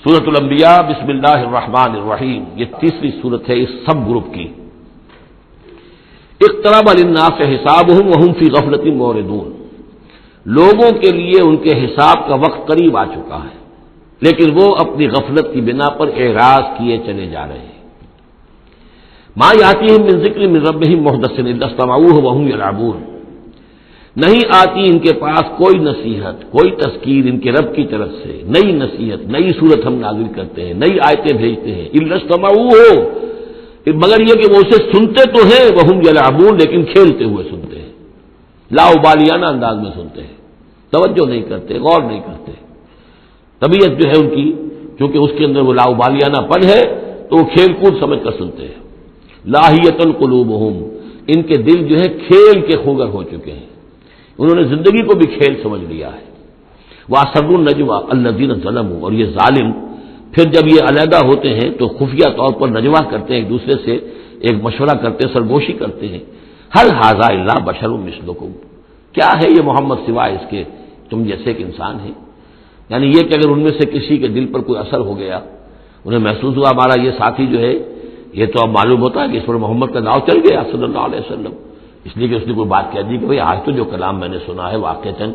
سورۃ الانبیاء بسم اللہ الرحمن الرحیم، یہ تیسری سورت ہے اس سب گروپ کی۔ اقترب للناس حسابهم وهم فی غفلۃ معرضون، لوگوں کے لیے ان کے حساب کا وقت قریب آ چکا ہے لیکن وہ اپنی غفلت کی بنا پر اعراض کیے چلے جا رہے ہیں۔ ما یاتیہم من ذکر من ربہم محدث الا استمعوہ وهم یلعبون، نہیں آتی ان کے پاس کوئی نصیحت، کوئی تذکیر ان کے رب کی طرف سے، نئی نصیحت، نئی صورت ہم نازل کرتے ہیں، نئی آیتیں بھیجتے ہیں، الا استمعوہ، مگر یہ کہ وہ اسے سنتے تو ہیں، وهم یلعبون، لیکن کھیلتے ہوئے سنتے ہیں، لاابالیانہ انداز میں سنتے ہیں، توجہ نہیں کرتے، غور نہیں کرتے۔ طبیعت جو ہے ان کی، کیونکہ اس کے اندر وہ لاابالیانہ پن ہے تو وہ کھیل کود سمجھ کر سنتے ہیں۔ لاہیۃ قلوبہم، ان کے دل جو ہے کھیل کے خوگر ہو چکے ہیں، انہوں نے زندگی کو بھی کھیل سمجھ لیا ہے۔ وَأَسَرُّوا النَّجْوَىٰ الَّذِينَ ظَلَمُوا، اور یہ ظالم پھر جب یہ علیحدہ ہوتے ہیں تو خفیہ طور پر نجوا کرتے ہیں، ایک دوسرے سے ایک مشورہ کرتے ہیں، سرگوشی کرتے ہیں، هل هذا الا بشر مثلکم، کیا ہے یہ محمد سوائے اس کے تم جیسے ایک انسان ہے۔ یعنی یہ کہ اگر ان میں سے کسی کے دل پر کوئی اثر ہو گیا، انہیں محسوس ہوا ہمارا یہ ساتھی جو ہے یہ تو اب معلوم ہوتا ہے کہ اس پر محمد کا نام چل گیا صلی اللہ علیہ وسلم، اس لیے کہ اس نے کوئی بات کہہ دی کہ بھئی آج تو جو کلام میں نے سنا ہے واقعتاً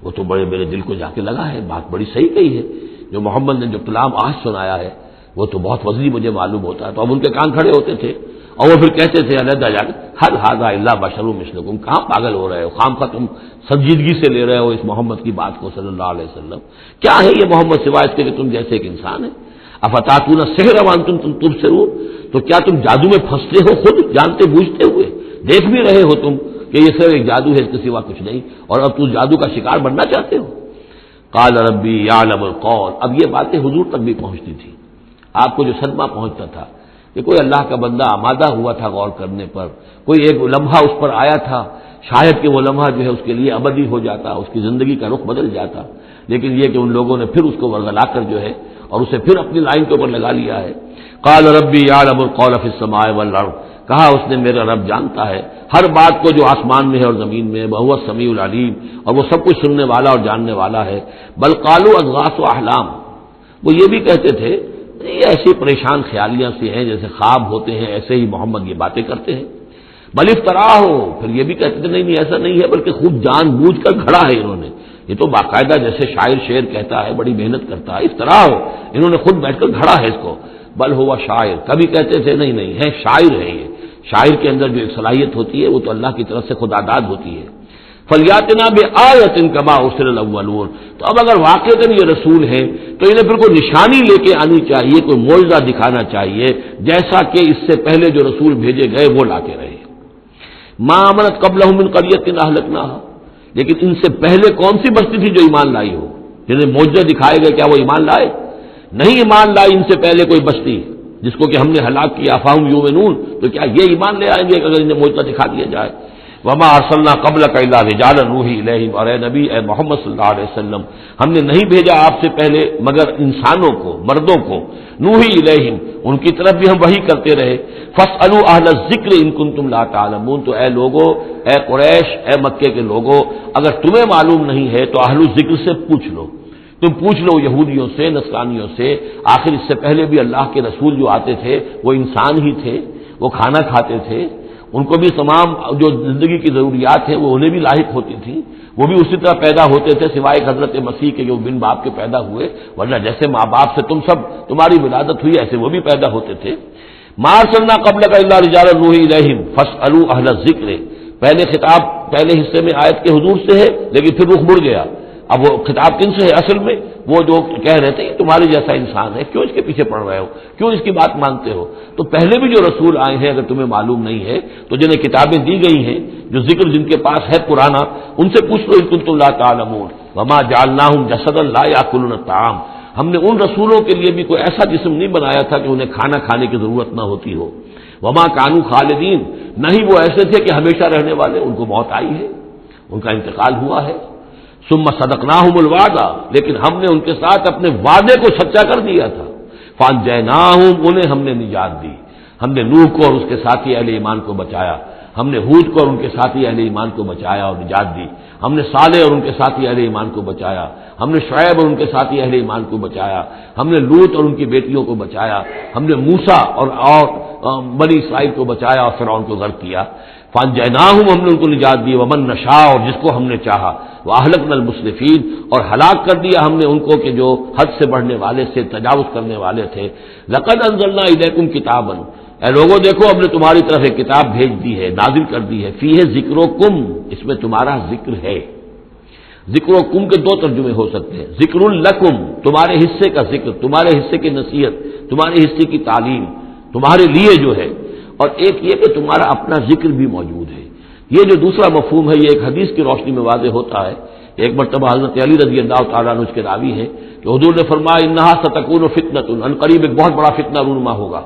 وہ تو بڑے میرے دل کو جا کے لگا ہے، بات بڑی صحیح کہی ہے، جو محمد نے جو کلام آج سنایا ہے وہ تو بہت وزنی مجھے معلوم ہوتا ہے۔ تو اب ان کے کان کھڑے ہوتے تھے اور وہ پھر کہتے تھے علیحدہ جا کے هل هذا الا بشر مثلکم، کہاں پاگل ہو رہے ہو، خامخواہ تم سنجیدگی سے لے رہے ہو اس محمد کی بات کو صلی اللہ علیہ وسلم، کیا ہے یہ محمد سوائے اس کے کہ تم جیسے ایک انسان ہے۔ افتاتون السحر وانتم تبصرون، تو کیا تم جادو میں پھنستے ہو خود جانتے بوجھتے ہوئے، دیکھ بھی رہے ہو تم کہ یہ صرف ایک جادو ہے، اس کے سوا کچھ نہیں، اور اب تم جادو کا شکار بننا چاہتے ہو۔ قال ربی یعلم القول، اب یہ باتیں حضور تک بھی پہنچتی تھی، آپ کو جو صدمہ پہنچتا تھا کہ کوئی اللہ کا بندہ آمادہ ہوا تھا غور کرنے پر، کوئی ایک لمحہ اس پر آیا تھا، شاید کہ وہ لمحہ جو ہے اس کے لیے ابدی ہو جاتا، اس کی زندگی کا رخ بدل جاتا، لیکن یہ کہ ان لوگوں نے پھر اس کو ورگلا کر جو ہے اور اسے پھر اپنی لائن کے اوپر لگا لیا ہے۔ قال ربی یعلم القول فی السماء والارض، کہا اس نے میرا رب جانتا ہے ہر بات کو جو آسمان میں ہے اور زمین میں ہے، وہو السمیع العلیم، اور وہ سب کچھ سننے والا اور جاننے والا ہے۔ بل قالوا اضغاث احلام، وہ یہ بھی کہتے تھے یہ ایسی پریشان خیالیاں سے ہیں جیسے خواب ہوتے ہیں، ایسے ہی محمد یہ باتیں کرتے ہیں۔ بل افطرا ہو، پھر یہ بھی کہتے تھے نہیں ایسا نہیں ہے، بلکہ خوب جان بوجھ کر گھڑا ہے انہوں نے، یہ تو باقاعدہ جیسے شاعر شعر کہتا ہے بڑی محنت کرتا ہے، افطرا ہو، انہوں نے خود بیٹھ کر گھڑا ہے اس کو۔ بل ہوا شاعر، کبھی کہتے تھے نہیں ہے شاعر ہے، یہ شاعر کے اندر جو ایک صلاحیت ہوتی ہے وہ تو اللہ کی طرف سے خدا داد ہوتی ہے۔ فلیاتنا بآیۃ کما ارسل الاولون، تو اب اگر واقعتاً یہ رسول ہیں تو انہیں پھر کوئی نشانی لے کے آنی چاہیے، کوئی معجزہ دکھانا چاہیے جیسا کہ اس سے پہلے جو رسول بھیجے گئے وہ لاتے رہے۔ ما آمنت قبلہم من قریۃ اہلکناھا، لیکن ان سے پہلے کون سی بستی تھی جو ایمان لائی ہو، جنہیں معجزہ دکھائے گئے، کیا وہ ایمان لائے؟ نہیں ایمان لائی ان سے پہلے کوئی بستی جس کو کہ ہم نے ہلاک کیا، فہم یؤمنون، تو کیا یہ ایمان لے آئیں گے اگر انہیں معجزہ دکھا دیا جائے؟ وما ارسلنا قبلک الا رجالا نوحی الیہم، اور اے نبی اے محمد صلی اللہ علیہ وسلم ہم نے نہیں بھیجا آپ سے پہلے مگر انسانوں کو، مردوں کو، نوحی الیہم ان کی طرف بھی ہم وحی کرتے رہے۔ فاسألوا اہل الذکر ان کنتم لا تعلمون، تو اے لوگو، اے قریش، اے مکے کے لوگو، اگر تمہیں معلوم نہیں ہے تو اہل الذکر سے پوچھ لو، تم پوچھ لو یہودیوں سے، نصرانیوں سے، آخر اس سے پہلے بھی اللہ کے رسول جو آتے تھے وہ انسان ہی تھے، وہ کھانا کھاتے تھے، ان کو بھی تمام جو زندگی کی ضروریات ہیں وہ انہیں بھی لاحق ہوتی تھیں، وہ بھی اسی طرح پیدا ہوتے تھے سوائے حضرت مسیح کے جو بن باپ کے پیدا ہوئے، ورنہ جیسے ماں باپ سے تم سب تمہاری ولادت ہوئی ایسے وہ بھی پیدا ہوتے تھے۔ ما ارسلنا قبلک الا رجالا نوحی الیہم فاسألوا اہل الذکر، پہلے خطاب پہلے حصے میں آیت کے حضور سے ہے لیکن پھر رخ مڑ گیا، اب وہ خطاب کن سے ہے؟ اصل میں وہ جو کہہ رہے تھے کہ تمہارے جیسا انسان ہے، کیوں اس کے پیچھے پڑ رہے ہو، کیوں اس کی بات مانتے ہو؟ تو پہلے بھی جو رسول آئے ہیں اگر تمہیں معلوم نہیں ہے تو جنہیں کتابیں دی گئی ہیں، جو ذکر جن کے پاس ہے پرانا، ان سے پوچھ لو ان کنتم لا تعلمون۔ وما جعلناہم جسدا لا یاکلون الطعام، ہم نے ان رسولوں کے لیے بھی کوئی ایسا جسم نہیں بنایا تھا کہ انہیں کھانا کھانے کی ضرورت نہ ہوتی ہو۔ وما کانوا خالدین، نہیں وہ ایسے تھے کہ ہمیشہ رہنے والے، ان کو موت آئی ہے، ان کا انتقال ہوا ہے۔ ثم صدقناہم الوعدہ، لیکن ہم نے ان کے ساتھ اپنے وعدے کو سچا کر دیا تھا۔ فانجیناہم، انہیں ہم نے نجات دی، ہم نے نوح کو اور اس کے ساتھی اہل ایمان کو بچایا، ہم نے ہود کو اور ان کے ساتھی اہل ایمان کو بچایا اور نجات دی۔ ہم نے صالح اور ان کے ساتھی اہل ایمان کو بچایا، ہم نے شعیب اور ان کے ساتھی اہل ایمان کو بچایا، ہم نے لوط اور ان کی بیٹیوں کو بچایا، ہم نے موسیٰ اور بنی اسرائیل کو بچایا اور فرعون کو غرق کیا۔ فانجیناہم، ہم نے ان کو نجات دی، ومن نشاء، اور جس کو ہم نے چاہا، واہلکنا المسرفین، اور ہلاک کر دیا ہم نے ان کو کہ جو حد سے بڑھنے والے سے تجاوز کرنے والے تھے۔ لقد انزلنا الیکم کتابا، اے لوگوں دیکھو ہم نے تمہاری طرف ایک کتاب بھیج دی ہے، نازل کر دی ہے، فیہ ذکرکم، اس میں تمہارا ذکر ہے۔ ذکرکم کے دو ترجمے ہو سکتے ہیں، ذکر لکم، تمہارے حصے کا ذکر، تمہارے حصے کی نصیحت، تمہارے حصے کی تعلیم، تمہارے لیے جو ہے، اور ایک یہ کہ تمہارا اپنا ذکر بھی موجود ہے۔ یہ جو دوسرا مفہوم ہے یہ ایک حدیث کی روشنی میں واضح ہوتا ہے۔ ایک مرتبہ حضرت علی رضی اللہ تعالیٰ عنہ اس کے راوی ہیں کہ حضور نے فرمایا انہا ستکون فتنۃ، ان قریب ایک بہت بڑا فتنہ رونما ہوگا۔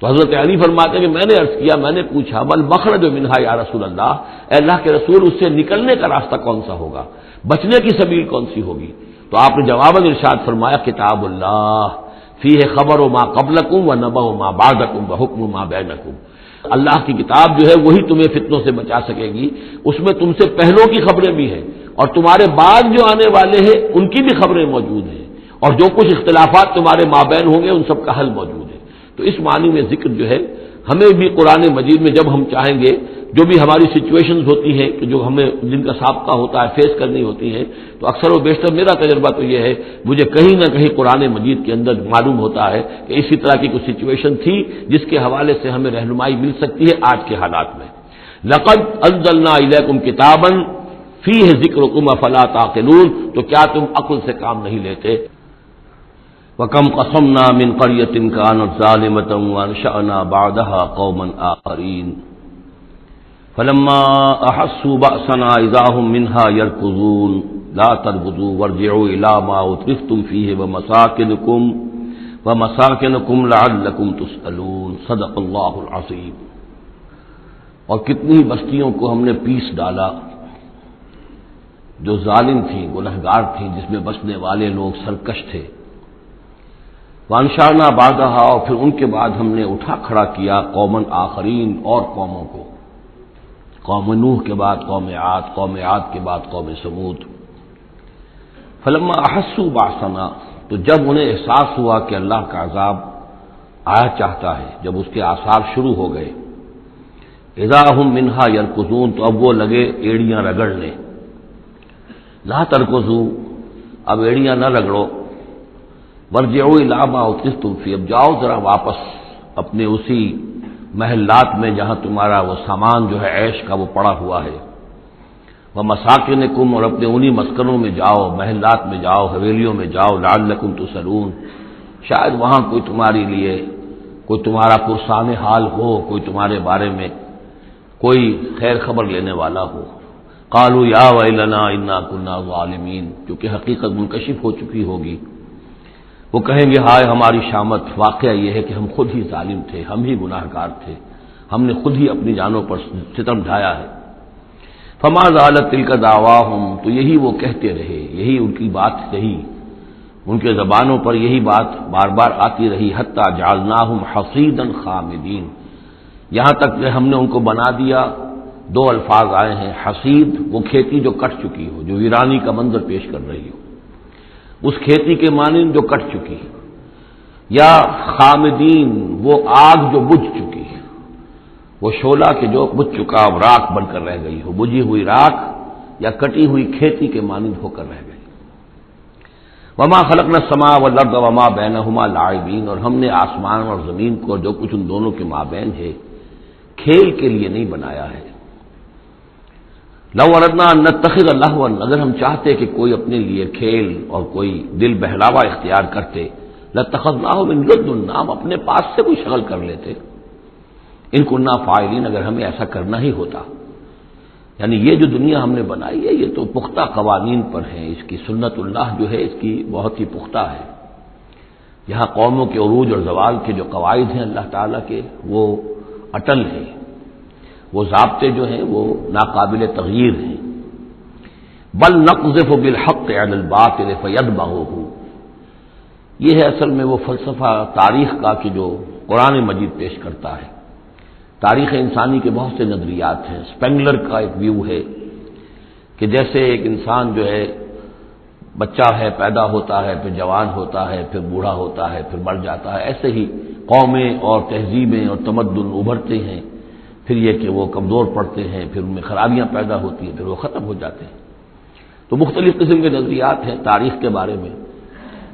تو حضرت علی فرماتے ہیں کہ میں نے عرض کیا، میں نے پوچھا بل مخرج منہا یا رسول اللہ، اے اللہ کے رسول اس سے نکلنے کا راستہ کون سا ہوگا، بچنے کی سبیل کون سی ہوگی؟ تو آپ نے جواباً ارشاد فرمایا کتاب اللہ فیہ خبر ما قبلکم و نبأ ما بعدکم و حکم ما بینکم، اللہ کی کتاب جو ہے وہی تمہیں فتنوں سے بچا سکے گی، اس میں تم سے پہلوں کی خبریں بھی ہیں اور تمہارے بعد جو آنے والے ہیں ان کی بھی خبریں موجود ہیں، اور جو کچھ اختلافات تمہارے مابین ہوں گے ان سب کا حل موجود ہے۔ تو اس معنی میں ذکر جو ہے ہمیں بھی قرآن مجید میں جب ہم چاہیں گے، جو بھی ہماری سچویشنز ہوتی ہیں کہ جو ہمیں جن کا سابقہ ہوتا ہے فیس کرنی ہوتی ہیں، تو اکثر و بیشتر میرا تجربہ تو یہ ہے مجھے کہیں نہ کہیں قرآن مجید کے اندر معلوم ہوتا ہے کہ اسی طرح کی کوئی سچویشن تھی جس کے حوالے سے ہمیں رہنمائی مل سکتی ہے آج کے حالات میں۔ لقد انزلنا الیکم کتابا فیہ ذکرکم افلا تعقلون، تو کیا تم عقل سے کام نہیں لیتے؟ وَكَمْ قَصَمْنَا مِنْ قَرْيَةٍ كَانَتْ ظَالِمَةً وَأَنشَأْنَا بَعْدَهَا قَوْمًا آخَرِينَ فَلَمَّا أَحَسُّوا بَأْسَنَا إِذَا هُمْ مِنْهَا يَرْكُضُونَ لَا تَرْكُضُوا وَارْجِعُوا إِلَىٰ مَا أُتْرِفْتُمْ فِيهِ وَمَسَاكِنُكُمْ لَعَلَّكُمْ تُسْأَلُونَ صدق اللہ العظیم۔ اور کتنی بستیوں کو ہم نے پیس ڈالا جو ظالم تھیں، گنہگار تھیں، جس میں بسنے والے لوگ سرکش تھے۔ وانشانا بعدہا، اور پھر ان کے بعد ہم نے اٹھا کھڑا کیا قومن آخرین، اور قوموں کو، قوم نوح کے بعد قوم عاد، قوم عاد کے بعد قوم ثمود۔ فلما احسوا باسنا، تو جب انہیں احساس ہوا کہ اللہ کا عذاب آیا چاہتا ہے، جب اس کے آثار شروع ہو گئے، اذا ہم منہا یرکضون، تو اب وہ لگے ایڑیاں رگڑنے۔ لا ترکضوا، اب ایڑیاں نہ رگڑو، ورجعوا الی ما اترفتم فیہ، اب جاؤ ذرا واپس اپنے اسی محلات میں جہاں تمہارا وہ سامان جو ہے عیش کا وہ پڑا ہوا ہے، ومساکنکم، اور اپنے انہی مسکنوں میں جاؤ، محلات میں جاؤ، حویلیوں میں جاؤ، لعلکم تسألون، شاید وہاں کوئی تمہارے لیے کوئی تمہارا پرسان حال ہو، کوئی تمہارے بارے میں کوئی خیر خبر لینے والا ہو۔ قالوا یا ویلنا انا کنا ظالمین، کیونکہ حقیقت منکشف ہو چکی ہوگی، وہ کہیں گے ہائے ہماری شامت، واقعہ یہ ہے کہ ہم خود ہی ظالم تھے، ہم ہی گناہ گار تھے، ہم نے خود ہی اپنی جانوں پر ستم ڈھایا ہے۔ فما زالت تلک دعواہم، تو یہی وہ کہتے رہے، یہی ان کی بات رہی، ان کے زبانوں پر یہی بات بار بار آتی رہی، حتی جعلناہم حصیدا خامدین، یہاں تک کہ ہم نے ان کو بنا دیا، دو الفاظ آئے ہیں، حصید وہ کھیتی جو کٹ چکی ہو، جو ویرانی کا منظر پیش کر رہی ہو، اس کھیتی کے مانند جو کٹ چکی، یا خامدین وہ آگ جو بجھ چکی، وہ شعلہ کہ جو بجھ چکا اب راکھ بن کر رہ گئی ہو، بجھی ہوئی راکھ یا کٹی ہوئی کھیتی کے مانند ہو کر رہ گئی۔ وما خلقنا السماء والارض وما بینہما لاعبین، اور ہم نے آسمان اور زمین کو جو کچھ ان دونوں کے مابین ہے کھیل کے لیے نہیں بنایا ہے۔ لو اردنا ان نتخذ لہوا، اگر ہم چاہتے کہ کوئی اپنے لیے کھیل اور کوئی دل بہلاوا اختیار کرتے، لاتخذناہ من لدنا، ہم اپنے پاس سے کوئی شغل کر لیتے، ان کننا فاعلین، اگر ہمیں ایسا کرنا ہی ہوتا۔ یعنی یہ جو دنیا ہم نے بنائی ہے یہ تو پختہ قوانین پر ہے، اس کی سنت اللہ جو ہے اس کی بہت ہی پختہ ہے، یہاں قوموں کے عروج اور زوال کے جو قواعد ہیں اللہ تعالیٰ کے وہ اٹل ہیں، وہ ضابطے جو ہیں وہ ناقابل تغییر ہیں۔ بل نقذف بالحق علی الباطل فیدمغہ، یہ ہے اصل میں وہ فلسفہ تاریخ کا کہ جو قرآن مجید پیش کرتا ہے۔ تاریخ انسانی کے بہت سے نظریات ہیں، اسپینگلر کا ایک ویو ہے کہ جیسے ایک انسان جو ہے بچہ ہے، پیدا ہوتا ہے، پھر جوان ہوتا ہے، پھر بوڑھا ہوتا ہے، پھر مر جاتا ہے، ایسے ہی قومیں اور تہذیبیں اور تمدن ابھرتے ہیں، پھر یہ کہ وہ کمزور پڑتے ہیں، پھر ان میں خرابیاں پیدا ہوتی ہیں، پھر وہ ختم ہو جاتے ہیں۔ تو مختلف قسم کے نظریات ہیں تاریخ کے بارے میں،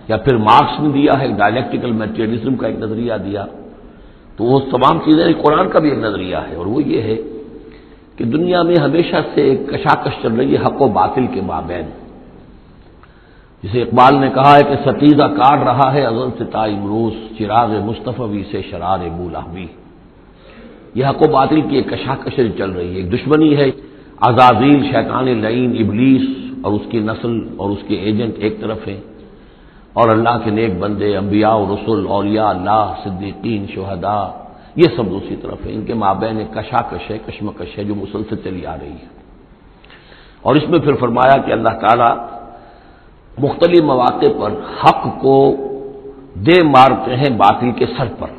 یا پھر مارکس نے دیا ہے ڈائلیکٹیکل میٹیریلزم کا ایک نظریہ دیا، تو وہ تمام چیزیں قرآن کا بھی ایک نظریہ ہے، اور وہ یہ ہے کہ دنیا میں ہمیشہ سے ایک کشاکش چل رہی ہے حق و باطل کے مابین، جسے اقبال نے کہا ہے کہ ستیزہ کاٹ رہا ہے ازل سے تا امروز، چراغ مصطفی سے شرار بولہوی۔ یہ حق و باطل کی ایک کشاکش چل رہی ہے، ایک دشمنی ہے، عزازیل شیطان لعین ابلیس اور اس کی نسل اور اس کے ایجنٹ ایک طرف ہیں، اور اللہ کے نیک بندے انبیاء و رسل، اولیاء اللہ، صدیقین، شہداء، یہ سب دوسری طرف ہیں۔ ان کے مابین ایک کشاکش ہے، کشمکش ہے جو مسلسل چلی آ رہی ہے۔ اور اس میں پھر فرمایا کہ اللہ تعالیٰ مختلف مواقع پر حق کو دے مارتے ہیں باطل کے سر پر،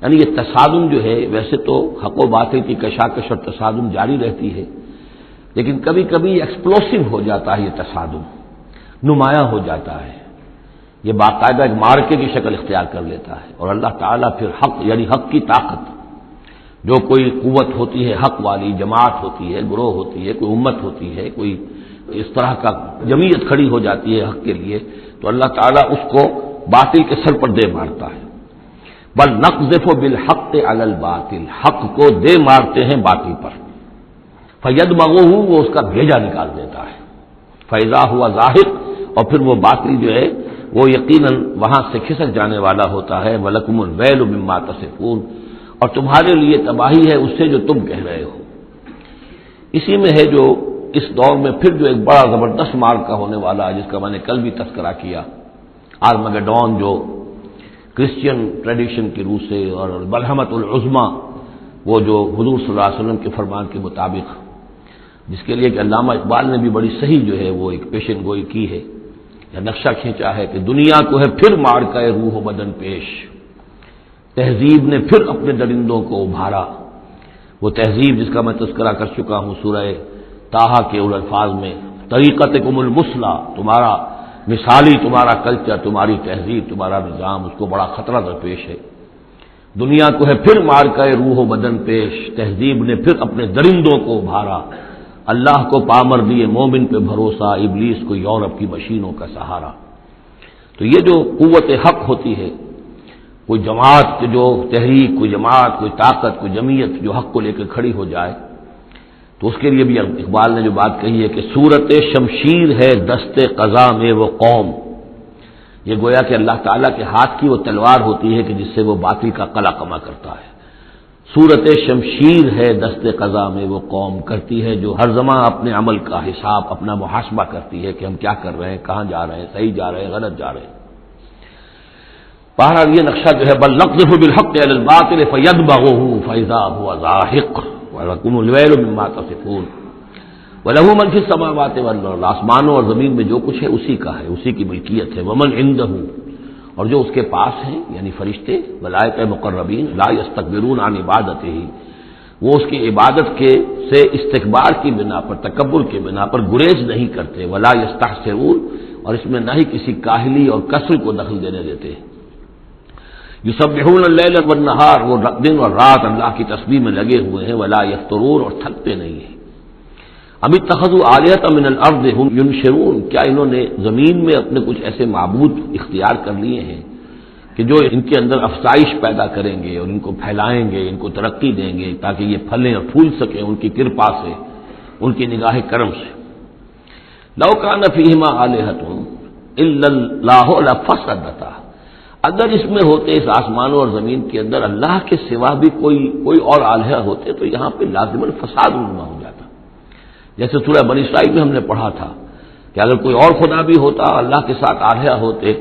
یعنی یہ تصادم جو ہے، ویسے تو حق و باطل کی کشاکش اور تصادم جاری رہتی ہے، لیکن کبھی کبھی ایکسپلوسو ہو جاتا ہے، یہ تصادم نمایاں ہو جاتا ہے، یہ باقاعدہ ایک مارکے کی شکل اختیار کر لیتا ہے، اور اللہ تعالیٰ پھر حق یعنی حق کی طاقت، جو کوئی قوت ہوتی ہے حق والی، جماعت ہوتی ہے، گروہ ہوتی ہے، کوئی امت ہوتی ہے، کوئی اس طرح کا جمعیت کھڑی ہو جاتی ہے حق کے لیے، تو اللہ تعالیٰ اس کو باطل کے سر پر دے مارتا ہے۔ بل نقذف بالحق علی الباطل، حق کو دے مارتے ہیں باطل پر، فیدمغہ، وہ اس کا بھیجا نکال دیتا ہے، فاذا ہوا زاہق، اور پھر وہ باطل جو ہے وہ یقیناً وہاں سے کھسک جانے والا ہوتا ہے، وَلَكُمُ الْوَيْلُ مِمَّا تَصِفُونَ، اور تمہارے لیے تباہی ہے اس سے جو تم کہہ رہے ہو۔ اسی میں ہے جو اس دور میں پھر جو ایک بڑا زبردست معرکہ ہونے والا ہے، جس کا میں نے کل بھی تذکرہ کیا، آرمگڈون، جو کرسچین ٹریڈیشن کی روح سے، اور ملحمۃ العظمیٰ، وہ جو حضور صلی اللہ علیہ وسلم کے فرمان کے مطابق، جس کے لیے کہ علامہ اقبال نے بھی بڑی صحیح جو ہے وہ ایک پیشن گوئی کی ہے، یا نقشہ کھینچا ہے کہ دنیا کو ہے پھر معرکہ روح و بدن پیش، تہذیب نے پھر اپنے درندوں کو ابھارا، وہ تہذیب جس کا میں تذکرہ کر چکا ہوں سورہ طٰہٰ کے ان الفاظ میں، طریقتکم المثلیٰ، تمہارا مثالی تمہارا کلچر، تمہاری تہذیب، تمہارا نظام، اس کو بڑا خطرہ درپیش ہے۔ دنیا کو ہے پھر مارکہ روح و بدن پیش، تہذیب نے پھر اپنے درندوں کو ابھارا، اللہ کو پامر دیے مومن پہ بھروسہ، ابلیس کو یورپ کی مشینوں کا سہارا۔ تو یہ جو قوت حق ہوتی ہے، کوئی جماعت جو تحریک، کوئی جماعت، کوئی طاقت، کوئی جمعیت جو حق کو لے کے کھڑی ہو جائے، تو اس کے لیے بھی اقبال نے جو بات کہی ہے کہ صورت شمشیر ہے دست قضا میں وہ قوم، یہ گویا کہ اللہ تعالیٰ کے ہاتھ کی وہ تلوار ہوتی ہے کہ جس سے وہ باطل کا قلع کما کرتا ہے۔ صورت شمشیر ہے دست قضا میں وہ قوم، کرتی ہے جو ہر زمان اپنے عمل کا حساب، اپنا محاسبہ کرتی ہے کہ ہم کیا کر رہے ہیں، کہاں جا رہے ہیں، صحیح جا رہے ہیں، غلط جا رہے ہیں۔ بہرحال یہ نقشہ جو ہے بل نقذف بالحق علی الباطل فیدمغہ فاذا هو زاہق وَلَكُمُ الْوَيْلُ مِمَّا تَصِفُونَ وَلَهُ مَن فِي السَّمَاوَاتِ وَالْأَرْضِ، آسمانوں اور زمین میں جو کچھ ہے اسی کا ہے، اسی کی ملکیت ہے۔ وَمَن عِندَهُ، اور جو اس کے پاس ہیں یعنی فرشتے، ملائکہ مقربین، لا يستكبرون عن عبادتہ، وہ اس کی عبادت کے سے استکبار کی بنا پر، تکبر کی بنا پر گریز نہیں کرتے، ولا يستحسرون، اور اس میں نہ ہی کسی کاہلی اور کسل کو دخل دینے دیتے ہیں۔ یسبحون اللیل والنہار، وہ دن اور رات اللہ کی تسبیح میں لگے ہوئے ہیں، ولا یفترون، اور تھکتے نہیں ہیں۔ ام اتخذوا آلہۃ من الارض هم ینشرون، کیا انہوں نے زمین میں اپنے کچھ ایسے معبود اختیار کر لیے ہیں کہ جو ان کے اندر افزائش پیدا کریں گے اور ان کو پھیلائیں گے، ان کو ترقی دیں گے تاکہ یہ پھلیں اور پھول سکیں ان کی کرپا سے، ان کی نگاہ کرم سے۔ لو کان فیہما آلہۃ الا اللہ لفسدتا، اگر اس میں ہوتے، اس آسمانوں اور زمین کے اندر اللہ کے سوا بھی کوئی اور آلہہ ہوتے تو یہاں پہ لازماً فساد رونما ہو جاتا۔ جیسے سورہ بنی اسرائیل میں ہم نے پڑھا تھا کہ اگر کوئی اور خدا بھی ہوتا، اللہ کے ساتھ آلہہ ہوتے،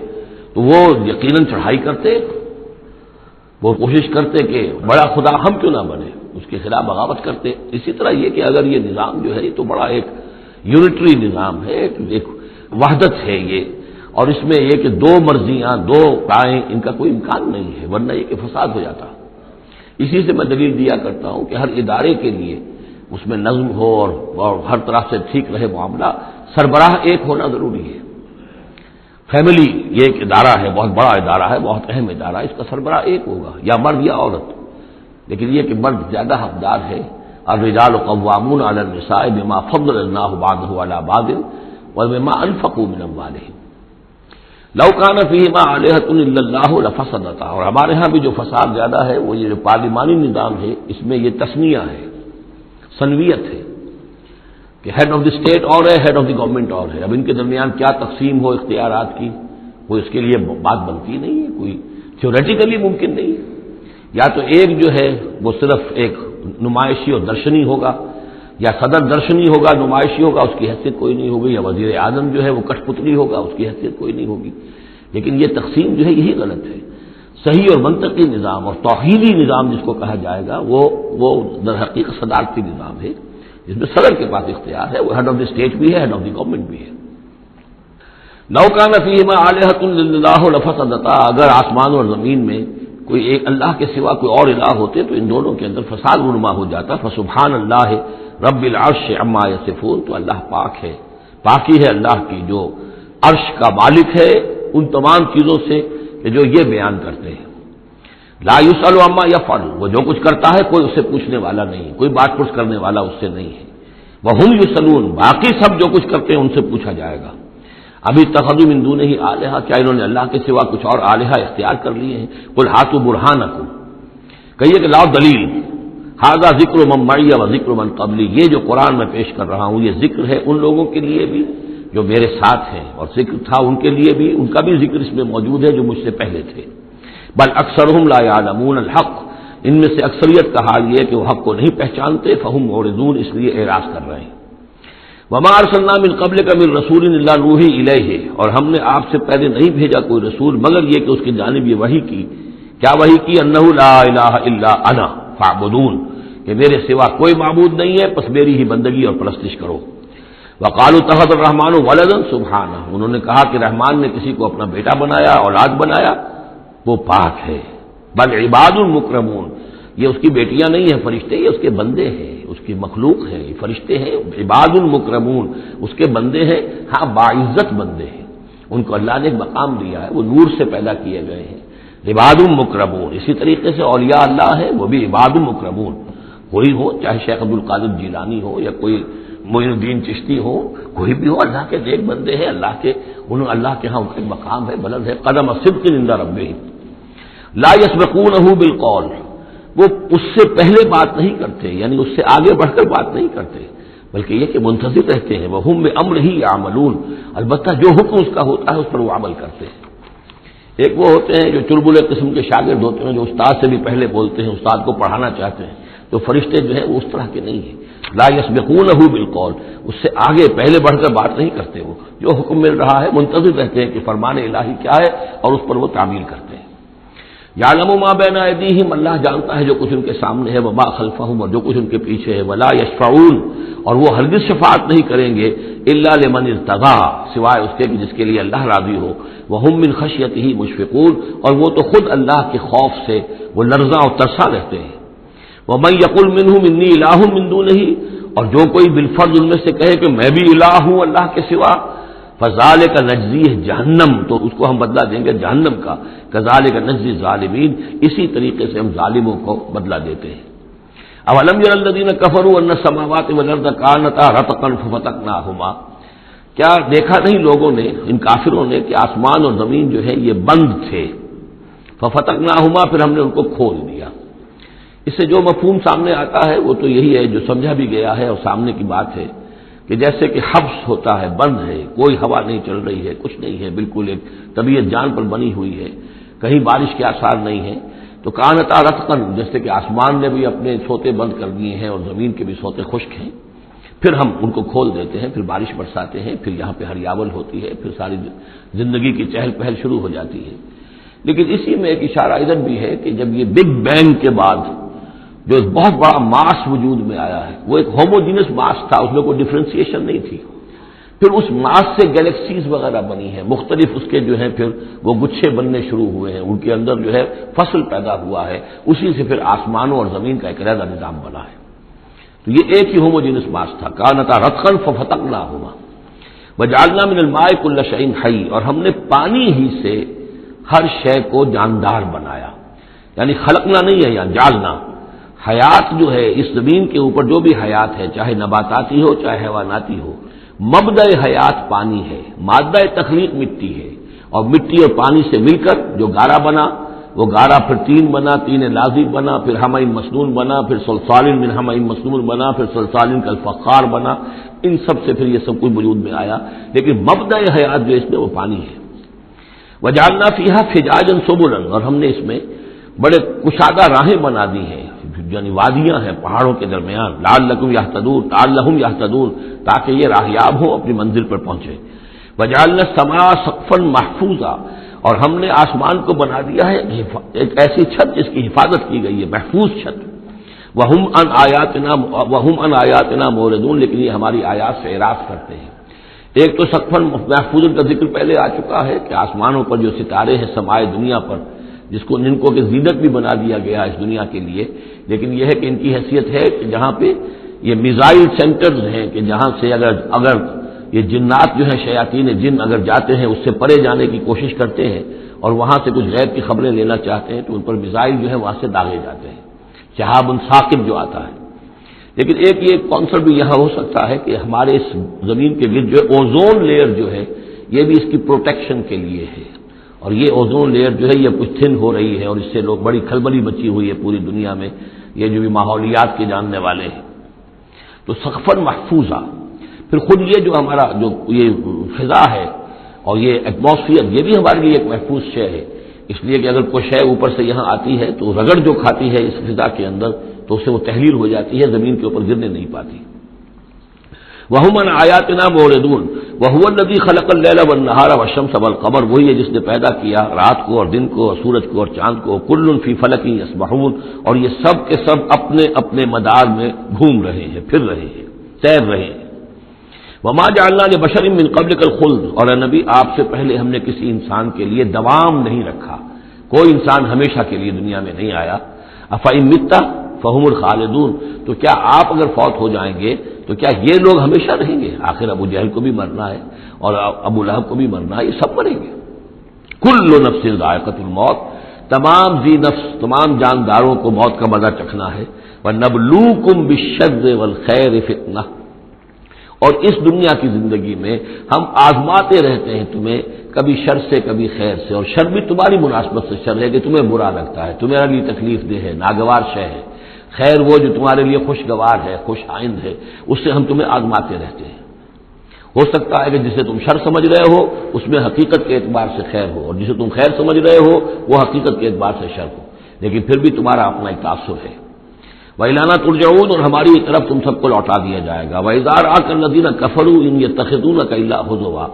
تو وہ یقیناً چڑھائی کرتے، وہ کوشش کرتے کہ بڑا خدا ہم کیوں نہ بنے، اس کے خلاف بغاوت کرتے۔ اسی طرح یہ کہ اگر یہ نظام جو ہے یہ تو بڑا ایک یونٹری نظام ہے، ایک وحدت ہے یہ، اور اس میں یہ کہ دو مرضیاں، دو رائیں، ان کا کوئی امکان نہیں ہے، ورنہ یہ کہ فساد ہو جاتا۔ اسی سے میں دلیل دیا کرتا ہوں کہ ہر ادارے کے لیے اس میں نظم ہو اور ہر طرح سے ٹھیک رہے معاملہ، سربراہ ایک ہونا ضروری ہے۔ فیملی یہ ایک ادارہ ہے، بہت بڑا ادارہ ہے، بہت اہم ادارہ ہے، اس کا سربراہ ایک ہوگا، یا مرد یا عورت، لیکن یہ کہ مرد زیادہ حقدار ہے۔ الرجال قوامون علی النساء بما فضل اللہ بعضهم علی بعض وبما انفقوا من اموالهم لو کان فیہما آلہۃ الا اللہ لفسدتا۔ اور ہمارے ہاں بھی جو فساد زیادہ ہے وہ یہ جو پارلیمانی نظام ہے، اس میں یہ تسنیہ ہے، ثنویت ہے کہ ہیڈ آف دی اسٹیٹ اور ہے، ہیڈ آف دی گورنمنٹ اور ہے۔ اب ان کے درمیان کیا تقسیم ہو اختیارات کی، وہ اس کے لیے بات بنتی نہیں ہے، کوئی تھیوریٹیکلی ممکن نہیں ہے۔ یا تو ایک جو ہے وہ صرف ایک نمائشی اور درشنی ہوگا، یا صدر درشنی ہوگا، نمائشی ہوگا، اس کی حیثیت کوئی نہیں ہوگی، یا وزیر اعظم جو ہے وہ کٹ پتلی ہوگا، اس کی حیثیت کوئی نہیں ہوگی۔ لیکن یہ تقسیم جو ہے یہی غلط ہے۔ صحیح اور منطقی نظام اور توحیدی نظام جس کو کہا جائے گا وہ در حقیقت صدارتی نظام ہے، جس میں صدر کے پاس اختیار ہے، وہ ہیڈ آف دی اسٹیٹ بھی ہے، ہیڈ آف دی گورنمنٹ بھی ہے۔ لو کان فیہما آلہۃ الا اللہ لفسدتا، اگر آسمان اور زمین میں کوئی ایک اللہ کے سوا کوئی اور الہ ہوتے تو ان دونوں کے اندر فساد رونما ہو جاتا۔ فسبحان اللہ رب العرش عما یصفون، تو اللہ پاک ہے، پاکی ہے اللہ کی جو عرش کا مالک ہے ان تمام چیزوں سے کہ جو یہ بیان کرتے ہیں۔ لا یسأل عما یفعل، وہ جو کچھ کرتا ہے کوئی اس سے پوچھنے والا نہیں، کوئی بات پرس کرنے والا اس سے نہیں ہے۔ وہم یسألون، باقی سب جو کچھ کرتے ہیں ان سے پوچھا جائے گا۔ ابھی اتخذوا من دونہ آلہۃ، کیا انہوں نے اللہ کے سوا کچھ اور آلہہ اختیار کر لیے ہیں؟ قل ہاتوا برہانکم، کہیے کہ لاؤ دلیل۔ ھذا ذکر من معی و ذکر من قبلی، یہ جو قرآن میں پیش کر رہا ہوں یہ ذکر ہے ان لوگوں کے لیے بھی جو میرے ساتھ ہیں، اور ذکر تھا ان کے لیے بھی، ان کا بھی ذکر اس میں موجود ہے جو مجھ سے پہلے تھے۔ بل اکثرهم لا يعلمون الحق، ان میں سے اکثریت کا حال یہ ہے کہ وہ حق کو نہیں پہچانتے، فهم معرضون، اس لیے اعراض کر رہے ہیں۔ وما ارسلنا من قبلک من رسول الا نوحی الیہ، اور ہم نے آپ سے پہلے نہیں بھیجا کوئی رسول مگر یہ کہ اس کی جانب یہ وحی کی، کیا وحی کی؟ انہ لا الہ الا انا فاعبدون، کہ میرے سوا کوئی معبود نہیں ہے، پس میری ہی بندگی اور پرستش کرو۔ وقالوا اتخذ الرحمن ولدا سبحانہ، انہوں نے کہا کہ رحمان نے کسی کو اپنا بیٹا بنایا، اولاد بنایا، وہ پاک ہے۔ بل عباد مکرمون، یہ اس کی بیٹیاں نہیں ہیں فرشتے، یہ اس کے بندے ہیں، اس کی مخلوق ہیں، یہ فرشتے ہیں، عباد مکرمون، اس کے بندے ہیں، ہاں باعزت بندے ہیں، ان کو اللہ نے ایک مقام دیا ہے، وہ نور سے پیدا کیے گئے ہیں۔ عباد مکرمون، اسی طریقے سے اولیاء اللہ ہے وہ بھی عباد مکرمون، کوئی ہو، چاہے شیخ عبدالقادر جیلانی ہو یا کوئی معین الدین چشتی ہو، کوئی بھی ہو، اللہ کے نیک بندے ہیں، اللہ کے ہاں ان کا ایک مقام ہے، بلند ہے، قدم صدق عند ربہم لا یسبقونہ بالقول، وہ اس سے پہلے بات نہیں کرتے، یعنی اس سے آگے بڑھ کر بات نہیں کرتے، بلکہ یہ کہ منتظر رہتے ہیں، وہم بامرہ یعملون، البتہ جو حکم اس کا ہوتا ہے اس پر وہ عمل کرتے ہیں۔ ایک وہ ہوتے ہیں جو چلبلے قسم کے شاگرد ہوتے ہیں، جو استاد سے بھی پہلے بولتے ہیں، استاد کو پڑھانا چاہتے ہیں، تو فرشتے جو ہیں وہ اس طرح کے نہیں ہیں، لا یسبقونہ بالقول، اس سے آگے پہلے بڑھ کر بات نہیں کرتے، وہ جو حکم مل رہا ہے منتظر رہتے ہیں کہ فرمان الہی کیا ہے اور اس پر وہ تعمیل کرتے ہیں۔ یعلم ما بین ایدیہم، اللہ جانتا ہے جو کچھ ان کے سامنے ہے، وما خلفہم، اور جو کچھ ان کے پیچھے ہے، ولا یشفعون، اور وہ ہرگز شفاعت نہیں کریں گے، الا لمن ارتضی، سوائے اس کے کہ جس کے لیے اللہ راضی ہو، وہم من خشیتہ مشفقون، اور وہ تو خود اللہ کے خوف سے وہ لرزاں اور ترساں رہتے ہیں۔ ومن یقل منہم انی الہ من دونہ، اور جو کوئی بالفرض ان میں سے کہے کہ میں بھی الہ ہوں اللہ کے سوا، فذالک نجزیہ جہنم، تو اس کو ہم بدلہ دیں گے جہنم کا، کذالک نجزی الظالمین، اسی طریقے سے ہم ظالموں کو بدلہ دیتے ہیں۔ اولم یری الذین کفروا ان السماوات والارض کانتا رتقا ففتقناہما، کیا دیکھا نہیں لوگوں نے، ان کافروں نے، کہ آسمان اور زمین جو ہے یہ بند تھے، ففتقناہما، پھر ہم نے ان کو کھول دیا۔ اس سے جو مفہوم سامنے آتا ہے وہ تو یہی ہے جو سمجھا بھی گیا ہے اور سامنے کی بات ہے کہ جیسے کہ حبس ہوتا ہے، بند ہے، کوئی ہوا نہیں چل رہی ہے، کچھ نہیں ہے، بالکل ایک طبیعت جان پر بنی ہوئی ہے، کہیں بارش کے آثار نہیں ہیں، تو کانتا رتقا، جیسے کہ آسمان نے بھی اپنے سوتے بند کر دیے ہیں اور زمین کے بھی سوتے خشک ہیں، پھر ہم ان کو کھول دیتے ہیں، پھر بارش برساتے ہیں، پھر یہاں پہ ہریاول ہوتی ہے، پھر ساری زندگی کی چہل پہل شروع ہو جاتی ہے۔ لیکن اسی میں ایک اشارہ ادھر بھی ہے کہ جب یہ بگ بینگ کے بعد جو ایک بہت بڑا ماس وجود میں آیا ہے، وہ ایک ہوموجینس ماس تھا، اس میں کوئی ڈفرینسیشن نہیں تھی، پھر اس ماس سے گیلیکسیز وغیرہ بنی ہیں، مختلف اس کے جو ہیں پھر وہ گچھے بننے شروع ہوئے ہیں، ان کے اندر جو ہے فصل پیدا ہوا ہے، اسی سے پھر آسمانوں اور زمین کا ایک علیحدہ نظام بنا ہے۔ تو یہ ایک ہی ہوموجینس ماس تھا. کانتا رتقا ففتقناہما وجعلنا من الماء كل شيء حي، اور ہم نے پانی ہی سے ہر شے کو جاندار بنایا. یعنی خلقنا نہیں ہے یہاں، جعلنا. حیات جو ہے اس زمین کے اوپر جو بھی حیات ہے، چاہے نباتاتی ہو چاہے حیواناتی ہو، مبدأ حیات پانی ہے، مادہ تخلیق مٹی ہے، اور مٹی اور پانی سے مل کر جو گارا بنا، وہ گارا پھر تین بنا، تین لازم بنا، پھر حمأ مسنون بنا، پھر صلصال من حمأ مسنون بنا، پھر صلصال کالفخار بنا. ان سب سے پھر یہ سب کچھ وجود میں آیا، لیکن مبدأ حیات جو اس میں وہ پانی ہے. وجعلنا فیہا فجاجا سبلا، اور ہم نے اس میں بڑے کشادہ راہیں بنا دی ہیں، یعنی وادیاں ہیں پہاڑوں کے درمیان. لعلکم یہتدون، تاکہ یہ راہیاب ہوں، اپنی منزل پر پہنچے. وجعلنا السماء سقفا محفوظا، اور ہم نے آسمان کو بنا دیا ہے ایک ایسی چھت جس کی حفاظت کی گئی ہے، محفوظ چھت. وہم عن آیاتنا موردون، لیکن یہ ہماری آیات سے اعراض کرتے ہیں. ایک تو سقفا محفوظ کا ذکر پہلے آ چکا ہے کہ آسمانوں پر جو ستارے ہیں سمائے دنیا پر، جن کو کہ زینت بھی بنا دیا گیا اس دنیا کے لیے، لیکن یہ ہے کہ ان کی حیثیت ہے کہ جہاں پہ یہ میزائل سینٹرز ہیں، کہ جہاں سے اگر یہ جنات جو ہیں، شیاطین جن اگر جاتے ہیں اس سے پرے جانے کی کوشش کرتے ہیں اور وہاں سے کچھ غیب کی خبریں لینا چاہتے ہیں، تو ان پر میزائل جو ہے وہاں سے داغے جاتے ہیں، شہاب ثاقب جو آتا ہے. لیکن ایک یہ کانسیپٹ بھی یہاں ہو سکتا ہے کہ ہمارے اس زمین کے گرد جو اوزون لیئر جو ہے یہ بھی اس کی پروٹیکشن کے لیے ہے، اور یہ اوزون لیئر جو ہے یہ کچھ تھن ہو رہی ہے، اور اس سے لوگ بڑی کھلبلی مچی ہوئی ہے پوری دنیا میں، یہ جو بھی ماحولیات کے جاننے والے ہیں. تو سقفاً محفوظہ، پھر خود یہ جو ہمارا جو یہ فضا ہے اور یہ ایٹماسفیئر، یہ بھی ہمارے لیے ایک محفوظ شے ہے، اس لیے کہ اگر کوئی شے اوپر سے یہاں آتی ہے تو رگڑ جو کھاتی ہے اس فضا کے اندر تو اس سے وہ تحلیل ہو جاتی ہے، زمین کے اوپر گرنے نہیں پاتی. وَهُمْ عَنْ آیَاتِنَا مُعْرِضُونَ وَهُوَ الَّذِي خَلَقَ اللَّيْلَ وَالنَّهَارَ وَالشَّمْسَ وَالْقَمَرَ، وہی ہے جس نے پیدا کیا رات کو اور دن کو اور سورج کو اور چاند کو. كُلٌّ فِي فَلَكٍ يَسْبَحُونَ، اور یہ سب کے سب اپنے اپنے مدار میں گھوم رہے ہیں، پھر رہے ہیں، تیر رہے ہیں. وَمَا جَعَلْنَا لِبَشَرٍ مِّن قَبْلِكَ الْخُلْدَ، اور اے نبی آپ سے پہلے ہم نے کسی انسان کے لیے دوام نہیں رکھا، کوئی انسان ہمیشہ کے لیے دنیا میں نہیں آیا. أَفَإِن مِتَّ فَهُمُ الْخَالِدُونَ، تو کیا آپ اگر فوت ہو جائیں گے تو کیا یہ لوگ ہمیشہ رہیں گے؟ آخر ابو جہل کو بھی مرنا ہے اور ابو لہب کو بھی مرنا ہے، یہ سب مریں گے. كُلُّ نَفْسٍ ذَائِقَةُ الْمَوْتِ، تمام ذی نفس، تمام جانداروں کو موت کا مزہ چکھنا ہے. وَنَبْلُوكُمْ بِالشَّرِّ وَالْخَيْرِ فِتْنَةً، اور اس دنیا کی زندگی میں ہم آزماتے رہتے ہیں تمہیں، کبھی شر سے کبھی خیر سے، اور شر بھی تمہاری مناسبت سے شر ہے کہ تمہیں برا لگتا ہے، تمہارے لیے تکلیف دہ ہے، ناگوار شے ہے. خیر وہ جو تمہارے لیے خوشگوار ہے، خوش آئند ہے، اس سے ہم تمہیں آزماتے رہتے ہیں. ہو سکتا ہے کہ جسے تم شر سمجھ رہے ہو اس میں حقیقت کے اعتبار سے خیر ہو، اور جسے تم خیر سمجھ رہے ہو وہ حقیقت کے اعتبار سے شر ہو، لیکن پھر بھی تمہارا اپنا ایک تاثر ہے. وَإِلَيْنَا تُرْجَعُونَ، اور ہماری طرف تم سب کو لوٹا دیا جائے گا. وَإِذَا رَآكَ الَّذِينَ كَفَرُوا إِن يَتَّخِذُونَكَ إِلَّا هُزُوًا،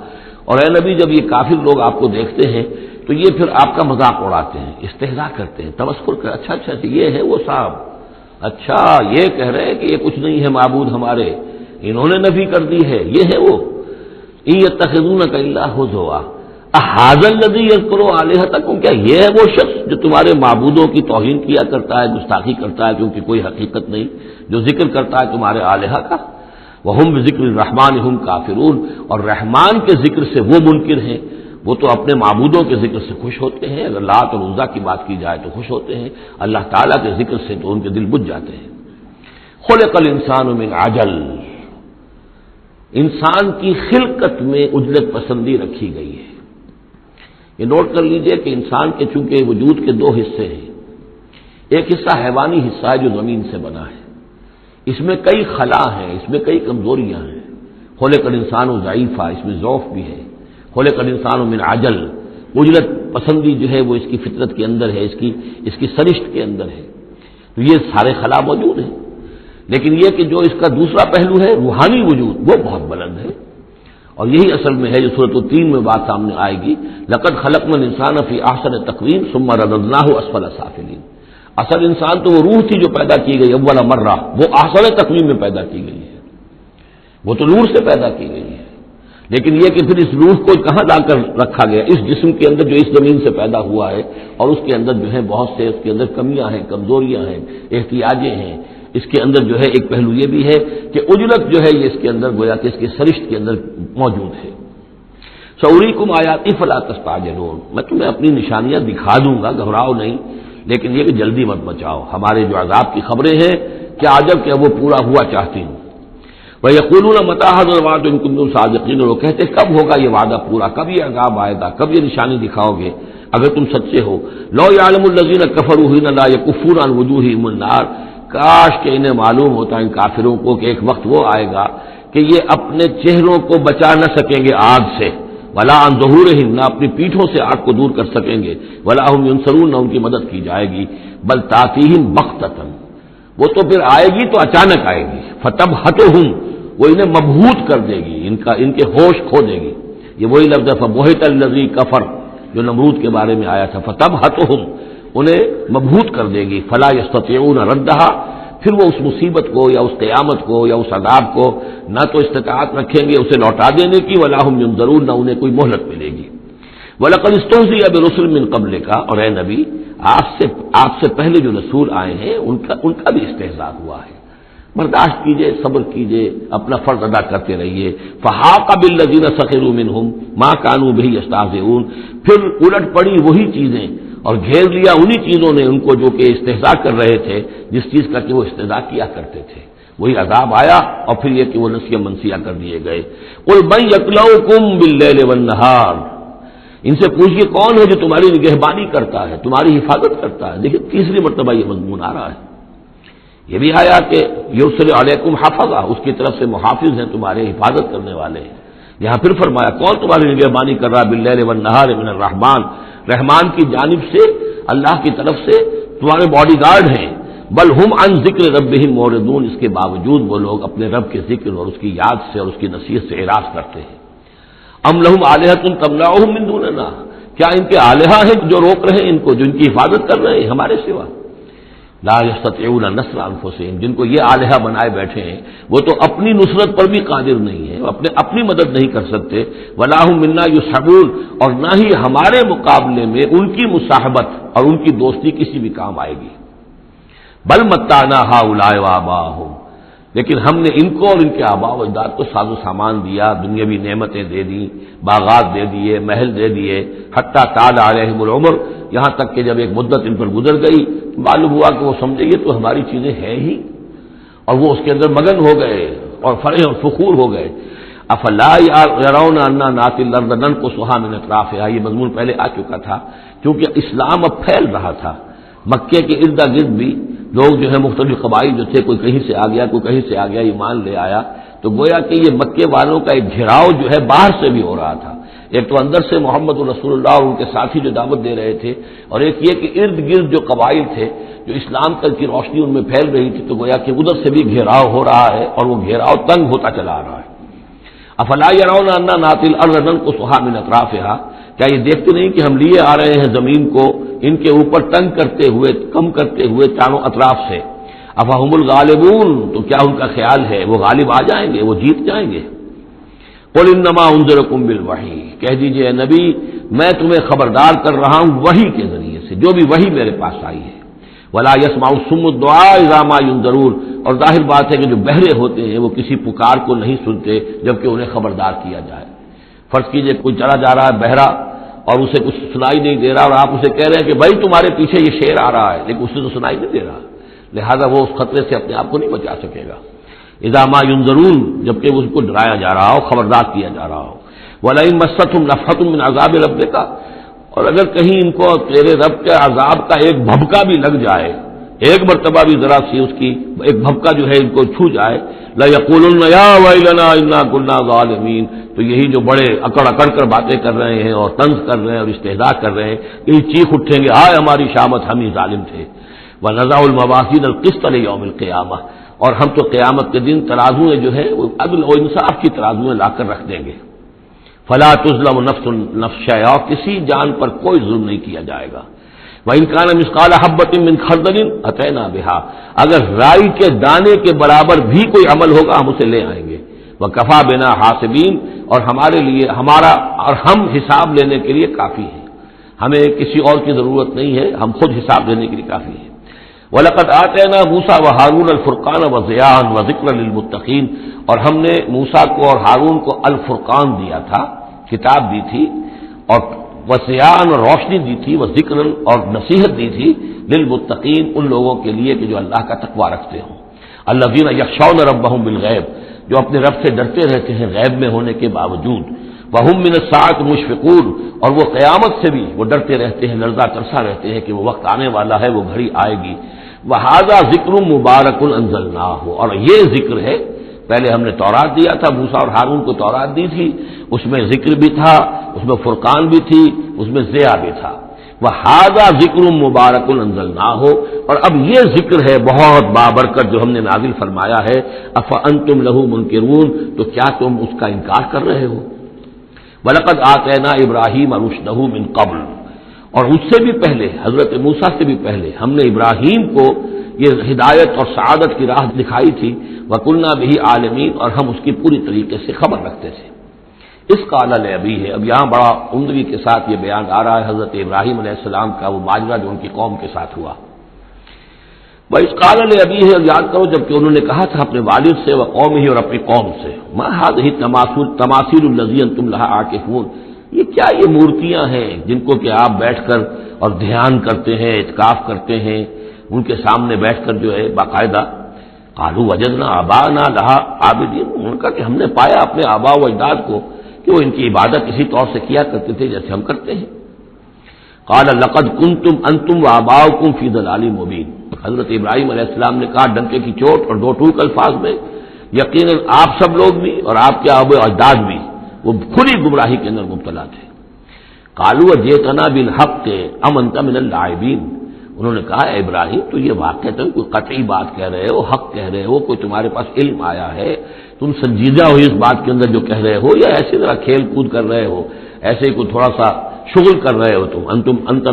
اور اے نبی جب یہ کافر لوگ آپ کو دیکھتے ہیں تو یہ پھر آپ کا مذاق اڑاتے ہیں، استہزاء کرتے ہیں، تمسخر کرتے ہیں. اچھا یہ ہے وہ صاحب، اچھا یہ کہہ رہے ہیں کہ یہ کچھ نہیں ہے معبود ہمارے، انہوں نے نفی کر دی ہے، یہ ہے وہ. إِن يَتَّخِذُونَكَ إِلَّا هُزُوًا أَهَٰذَا الَّذِي يَذْكُرُ آلِهَتَكُمْ، کیا یہ ہے وہ شخص جو تمہارے معبودوں کی توہین کیا کرتا ہے، گستاخی کرتا ہے کیونکہ کوئی حقیقت نہیں، جو ذکر کرتا ہے تمہارے آلہہ کا. وَهُمْ بِذِكْرِ الرَّحْمَٰنِ هُمْ كَافِرُونَ، اور رحمان کے ذکر سے وہ منکر ہیں، وہ تو اپنے معبودوں کے ذکر سے خوش ہوتے ہیں، اگر لات اور عزیٰ کی بات کی جائے تو خوش ہوتے ہیں، اللہ تعالیٰ کے ذکر سے تو ان کے دل بجھ جاتے ہیں. خُلِقَ الْإِنسَانُ مِنْ عَجَلٍ، انسان کی خلقت میں عجلت پسندی رکھی گئی ہے. یہ نوٹ کر لیجئے کہ انسان کے چونکہ وجود کے دو حصے ہیں، ایک حصہ حیوانی حصہ ہے جو زمین سے بنا ہے، اس میں کئی خلا ہیں، اس میں کئی کمزوریاں ہیں. خلق الانسان ضعیفہ، اس میں ضعف بھی ہے. خلق الانسان من عجل، عجلت پسندی جو ہے وہ اس کی فطرت کے اندر ہے، اس کی سرشت کے اندر ہے. تو یہ سارے خلا موجود ہیں، لیکن یہ کہ جو اس کا دوسرا پہلو ہے روحانی وجود، وہ بہت بلند ہے. اور یہی اصل میں ہے جو سورۃ التین میں بات سامنے آئے گی، لقد خلقنا الانسان فی احسن تقویم ثم رددناہ اسفل سافلین. اصل انسان تو وہ روح تھی جو پیدا کی گئی اول مرہ، وہ احسن تقویم میں پیدا کی گئی ہے، وہ تو نور سے پیدا کی گئی ہے. لیکن یہ کہ پھر اس روح کو کہاں لا کر رکھا گیا؟ اس جسم کے اندر جو اس زمین سے پیدا ہوا ہے، اور اس کے اندر جو ہے بہت سے اس کے اندر کمیاں ہیں، کمزوریاں ہیں، احتیاجیں ہیں. اس کے اندر جو ہے ایک پہلو یہ بھی ہے کہ اجلت جو ہے یہ اس کے اندر گویا کہ اس کے سرشت کے اندر موجود ہے۔ سوریکم آیاتی فلا تستعجلون، میں تمہیں اپنی نشانیاں دکھا دوں گا، گھبراؤ نہیں، لیکن یہ کہ جلدی مت مچاؤ، ہمارے جو عذاب کی خبریں ہیں کیا عجب کہ وہ پورا ہوا چاہتی ہوں۔ وَيَقُولُونَ مَتَىٰ هَٰذَا الْوَعْدُ إِن كُنتُمْ صَادِقِينَ، وہ کہتے کب ہوگا یہ وعدہ پورا، کب یہ عذاب آئے گا، کب یہ نشانی دکھاؤ گے اگر تم سچے ہو۔ لَوْ يَعْلَمُ الَّذِينَ كَفَرُوا حِينَ لَا يَكُفُّونَ عَنْ وُجُوهِهِمُ النَّارَ، کاش کہ انہیں معلوم ہوتا ان کافروں کو کہ ایک وقت وہ آئے گا کہ یہ اپنے چہروں کو بچا نہ سکیں گے آگ سے، ولا عن ظہورہم، نہ اپنی پیٹھوں سے آگ کو دور کر سکیں گے، ولا ہم ینصرون، نہ ان کی مدد کی جائے گی، بل تاتیہم بغتۃ، وہ تو پھر آئے گی تو اچانک آئے گی، فتبہتہم، وہ انہیں مبہوت کر دے گی، ان کے ہوش کھو دے گی۔ یہ وہی لفظ ہے فبہت الذی کفر جو نمرود کے بارے میں آیا تھا، فتبہتہم، انہیں مبہوت کر دے گی، فلا یستطیعون ردھا، پھر وہ اس مصیبت کو یا اس قیامت کو یا اس عذاب کو نہ تو استطاعت رکھیں گے اسے لوٹا دینے کی، ولا ہم ینظرون، نہ انہیں کوئی مہلت ملے گی۔ وَلَقَدِ اسْتُهْزِئَ بِرُسُلٍ مِّن قَبْلِكَ، اور اے نبی آپ سے پہلے جو رسول آئے ہیں ان کا بھی استہزاء ہوا ہے، برداشت کیجئے، صبر کیجئے، اپنا فرض ادا کرتے رہیے۔ فَحَاقَ بِالَّذِينَ سَخِرُوا مِنْهُمْ مَا كَانُوا بِهِ يَسْتَهْزِئُونَ، پھر الٹ پڑی وہی چیزیں اور گھیر لیا انہی چیزوں نے ان کو جو کہ استہزاء کر رہے تھے، جس چیز کا کہ وہ استہزاء کیا کرتے تھے، وہی عذاب آیا اور پھر یہ کہ وہ نسیہ منسیہ کر دیے گئے۔ قُلْ مَن يَكْلَؤُكُم بِاللَّيْلِ وَالنَّهَارِ، ان سے پوچھئے کون ہے جو تمہاری نگہبانی کرتا ہے، تمہاری حفاظت کرتا ہے۔ دیکھیں تیسری مرتبہ یہ مضمون آ رہا ہے، یہ بھی آیا کہ یرسل علیکم حفظہ، اس کی طرف سے محافظ ہیں، تمہارے حفاظت کرنے والے ہیں۔ یہاں پھر فرمایا کون تمہاری نگہبانی کر رہا ہے، باللیل والنہار من الرحمن، رحمان کی جانب سے، اللہ کی طرف سے تمہارے باڈی گارڈ ہیں۔ بل ہم عن ذکر ربہم معرضون، اس کے باوجود وہ لوگ اپنے رب کے ذکر اور اس کی یاد سے اور اس کی نصیحت سے اعراض کرتے ہیں۔ ام لہم آلہۃ تمنعہم من دوننا، کیا ان کے آلہہ ہیں جو روک رہے ہیں ان کو، جو ان کی حفاظت کر رہے ہیں ہمارے سوا؟ لا یستطیعون نصر انفسہم، جن کو یہ آلہہ بنائے بیٹھے ہیں وہ تو اپنی نصرت پر بھی قادر نہیں ہے، اپنی مدد نہیں کر سکتے۔ ولا ہم منا یصحبون، اور نہ ہی ہمارے مقابلے میں ان کی مصاحبت اور ان کی دوستی کسی بھی کام آئے گی۔ بل متعنا ہؤلاء وآباءہم، لیکن ہم نے ان کو اور ان کے آباء و اجداد کو ساز و سامان دیا، دنیاوی نعمتیں دے دی، باغات دے دیے، محل دے دیے، حتی طال علیہم العمر، یہاں تک کہ جب ایک مدت ان پر گزر گئی معلوم ہوا کہ وہ سمجھے یہ تو ہماری چیزیں ہیں ہی، اور وہ اس کے اندر مگن ہو گئے اور فرح اور فخور ہو گئے۔ افلا یرون انا ناتی الارض ننقصها من اطرافها، یہ مضمون پہلے آ چکا تھا، کیونکہ اسلام اب پھیل رہا تھا، مکے کے ارد گرد بھی لوگ جو ہے مختلف قبائل جو تھے، کوئی کہیں سے آ گیا کوئی کہیں سے آ گیا، ایمان لے آیا، تو گویا کہ یہ مکے والوں کا ایک گھیراؤ جو ہے باہر سے بھی ہو رہا تھا، ایک تو اندر سے محمد رسول اللہ اور ان کے ساتھی جو دعوت دے رہے تھے، اور ایک یہ کہ ارد گرد جو قبائل تھے جو اسلام تک کی روشنی ان میں پھیل رہی تھی، تو گویا کہ ادھر سے بھی گھیراؤ ہو رہا ہے اور وہ گھیراؤ تنگ ہوتا چلا آ رہا ہے۔ افلا یرون انا ناتی الارض ننقصها من اطرافها، کیا یہ دیکھتے نہیں کہ ہم لیے آ رہے ہیں زمین کو ان کے اوپر تنگ کرتے ہوئے، کم کرتے ہوئے چاروں اطراف سے۔ افہم الغالبون، تو کیا ان کا خیال ہے وہ غالب آ جائیں گے، وہ جیت جائیں گے؟ قل انما انذرکم بالوحی، کہہ دیجئے اے نبی میں تمہیں خبردار کر رہا ہوں وحی کے ذریعے سے، جو بھی وحی میرے پاس آئی ہے۔ ولا يسمع الصم الدعاء اذا ما ينذرون، اور ظاہر بات ہے کہ جو بہرے ہوتے ہیں وہ کسی پکار کو نہیں سنتے جبکہ انہیں خبردار کیا جائے۔ فرض کیجئے کوئی چلا جا رہا ہے بہرا اور اسے کچھ سنائی نہیں دے رہا، اور آپ اسے کہہ رہے ہیں کہ بھائی تمہارے پیچھے یہ شیر آ رہا ہے، لیکن اسے تو سنائی نہیں دے رہا، لہذا وہ اس خطرے سے اپنے آپ کو نہیں بچا سکے گا۔ اذا ما ينذرون، جبکہ اس کو ڈرایا جا رہا ہو، خبردار کیا جا رہا ہو۔ ولئن مستهم نفحة من عذاب ربك، اور اگر کہیں ان کو تیرے رب کے عذاب کا ایک بھبکا بھی لگ جائے، ایک مرتبہ بھی ذرا سی اس کی ایک بھبکا جو ہے ان کو چھو جائے، لَيَقُولُنَّ يَا وَيْلَنَا إِنَّا كُنَّا ظَالِمِينَ، تو یہی جو بڑے اکڑ کر باتیں کر رہے ہیں اور طنز کر رہے ہیں اور استہزاء کر رہے ہیں، یہ چیخ اٹھیں گے ہائے ہماری شامت، ہم ہی ظالم تھے۔ وَنَضَعُ الْمَوَازِينَ الْقِسْطَ لِيَوْمِ الْقِيَامَةِ، اور ہم تو قیامت کے دن ترازویں جو ہے وہ عدل و انصاف کی ترازویں لا کر رکھ دیں گے۔ فَلَا تُظْلَمُ نَفْسٌ شَيْئًا، کسی جان پر کوئی ظلم نہیں کیا جائے گا۔ وَإِنْ كَانَ مِثْقَالَ حَبَّةٍ مِّنْ خَرْدَلٍ أَتَيْنَا بِهَا، اگر رائی کے دانے کے برابر بھی کوئی عمل ہوگا ہم اسے لے آئیں گے۔ وَكَفَىٰ بِنَا حَاسِبِينَ، اور ہمارے لیے ہم حساب لینے کے لیے کافی ہیں، ہمیں کسی اور کی ضرورت نہیں ہے، ہم خود حساب لینے کے لیے کافی ہیں۔ وَلَقَدْ آتَيْنَا مُوسَىٰ وَهَارُونَ الْفُرْقَانَ وَضِيَاءً وَذِكْرًا لِّلْمُتَّقِينَ، اور ہم نے موسیٰ کو اور ہارون کو الفرقان دیا تھا، کتاب دی تھی، اور وضیاءً اور روشنی دی تھی، وذکرًا اور نصیحت دی تھی، للمتقین ان لوگوں کے لیے کہ جو اللہ کا تقوی رکھتے ہوں، الذین یخشون ربہم بالغیب، جو اپنے رب سے ڈرتے رہتے ہیں غیب میں ہونے کے باوجود، وہم من الساعۃ مشفقون، اور وہ قیامت سے بھی وہ ڈرتے رہتے ہیں، لرزہ ترسا رہتے ہیں کہ وہ وقت آنے والا ہے، وہ گھڑی آئے گی۔ وَهَذَا ذِکْرٌ مُبَارَكٌ أَنزَلْنَاهُ، اور یہ ذکر ہے، پہلے ہم نے تورات دیا تھا، موسیٰ اور ہارون کو تورات دی تھی، اس میں ذکر بھی تھا، اس میں فرقان بھی تھی، اس میں ضیاء بھی تھا۔ وَهَذَا ذِکْرٌ مُبَارَكٌ أَنزَلْنَاهُ، اور اب یہ ذکر ہے بہت بابرکت جو ہم نے نازل فرمایا ہے، أَفَأَنتُمْ لَهُ مُنکرون، تو کیا تم اس کا انکار کر رہے ہو؟ وَلَقَدْ آتَيْنَا إِبْرَاهِيمَ رُشْدَهُ مِن قَبْلُ، اور اس سے بھی پہلے، حضرت موسیٰ سے بھی پہلے ہم نے ابراہیم کو یہ ہدایت اور سعادت کی راہ دکھائی تھی، وَكُنَّا بِهِ عَالِمِينَ، اور ہم اس کی پوری طریقے سے خبر رکھتے تھے۔ اس قال لأبیہ، اب یہاں بڑا عمدگی کے ساتھ یہ بیان آ رہا ہے حضرت ابراہیم علیہ السلام کا وہ ماجرا جو ان کی قوم کے ساتھ ہوا۔ وَإِذْ قَالَ لِأَبِيهِ، یاد کرو جب کہ انہوں نے کہا تھا اپنے والد سے، وَقَوْمِهِ، اور اپنی قوم سے، مَا هَٰذِهِ التَّمَاثِيلُ الَّتِي أَنتُمْ لَهَا عَاكِفُونَ، یہ مورتیاں ہیں جن کو کہ آپ بیٹھ کر اور دھیان کرتے ہیں، اعتکاف کرتے ہیں، ان کے سامنے بیٹھ کر جو ہے باقاعدہ۔ قالوا وجدنا آباءنا لها عابدین، ان کا کہ ہم نے پایا اپنے آباء و اجداد کو کہ وہ ان کی عبادت اسی طور سے کیا کرتے تھے جیسے ہم کرتے ہیں۔ قال لقد كنتم انتم وآباؤكم في ضلال مبين، حضرت ابراہیم علیہ السلام نے کہا ڈنکے کی چوٹ اور دو ٹوک الفاظ میں، یقیناً آپ سب لوگ بھی اور آپ کے آباء و اجداد بھی وہ کھلی گمراہی کے اندر مبتلا تھے۔ قالوا جئتنا بالحق ام انت من اللاعبین، انہوں نے کہا اے ابراہیم تو یہ واقعتاً کوئی قطعی بات کہہ رہے ہو، حق کہہ رہے ہو، کوئی تمہارے پاس علم آیا ہے، تم سنجیدہ ہو اس بات کے اندر جو کہہ رہے ہو، یا ایسے ذرا کھیل کود کر رہے ہو، ایسے ہی کوئی تھوڑا سا شغل کر رہے ہو تم، انت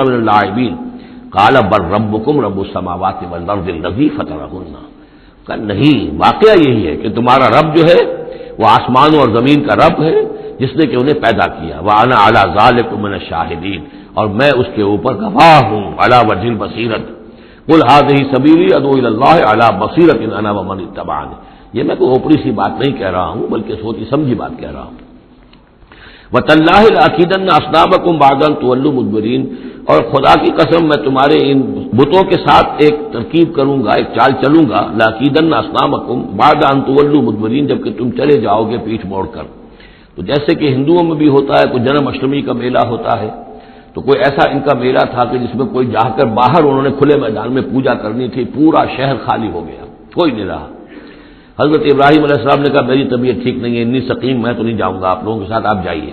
من اللاعبین؟ قال بل ربکم رب السماوات والارض الذی فطرہن، کہ نہیں، واقعہ یہی ہے کہ تمہارا رب جو ہے وہ آسمانوں اور زمین کا رب ہے جس نے کہ انہیں پیدا کیا، وَأَنَا عَلَىٰ ذَٰلِكُم مِّنَ الشَّاهِدِينَ، اور میں اس کے اوپر گواہ ہوں، عَلَىٰ وَجْهِ الْبَصِيرَةِ قُلْ هَٰذِهِ سَبِيلِي أَدْعُو إِلَى اللَّهِ عَلَىٰ بَصِيرَةٍ أَنَا وَمَنِ اتَّبَعَنِي، یہ میں کوئی اوپری سی بات نہیں کہہ رہا ہوں بلکہ سوچی سمجھی بات کہہ رہا ہوں۔ وَتَاللَّهِ لَأَكِيدَنَّ أَصْنَامَكُمْ بَعْدَ أَن تُوَلُّوا مُدْبِرِينَ، اور خدا کی قسم میں تمہارے ان بتوں کے ساتھ ایک ترکیب کروں گا، ایک چال چلوں گا، لَأَكِيدَنَّ أَصْنَامَكُمْ بَعْدَ أَن تُوَلُّوا مُدْبِرِينَ، جبکہ تم چلے جاؤ گے پیٹھ موڑ کر۔ تو جیسے کہ ہندوؤں میں بھی ہوتا ہے، کوئی جنم اشٹمی کا میلہ ہوتا ہے، تو کوئی ایسا ان کا میلہ تھا کہ جس میں کوئی جا کر باہر انہوں نے کھلے میدان میں پوجا کرنی تھی، پورا شہر خالی ہو گیا، کوئی نہیں رہا۔ حضرت ابراہیم علیہ السلام نے کہا میری طبیعت ٹھیک نہیں ہے، اتنی سقیم، میں تو نہیں جاؤں گا آپ لوگوں کے ساتھ، آپ جائیے۔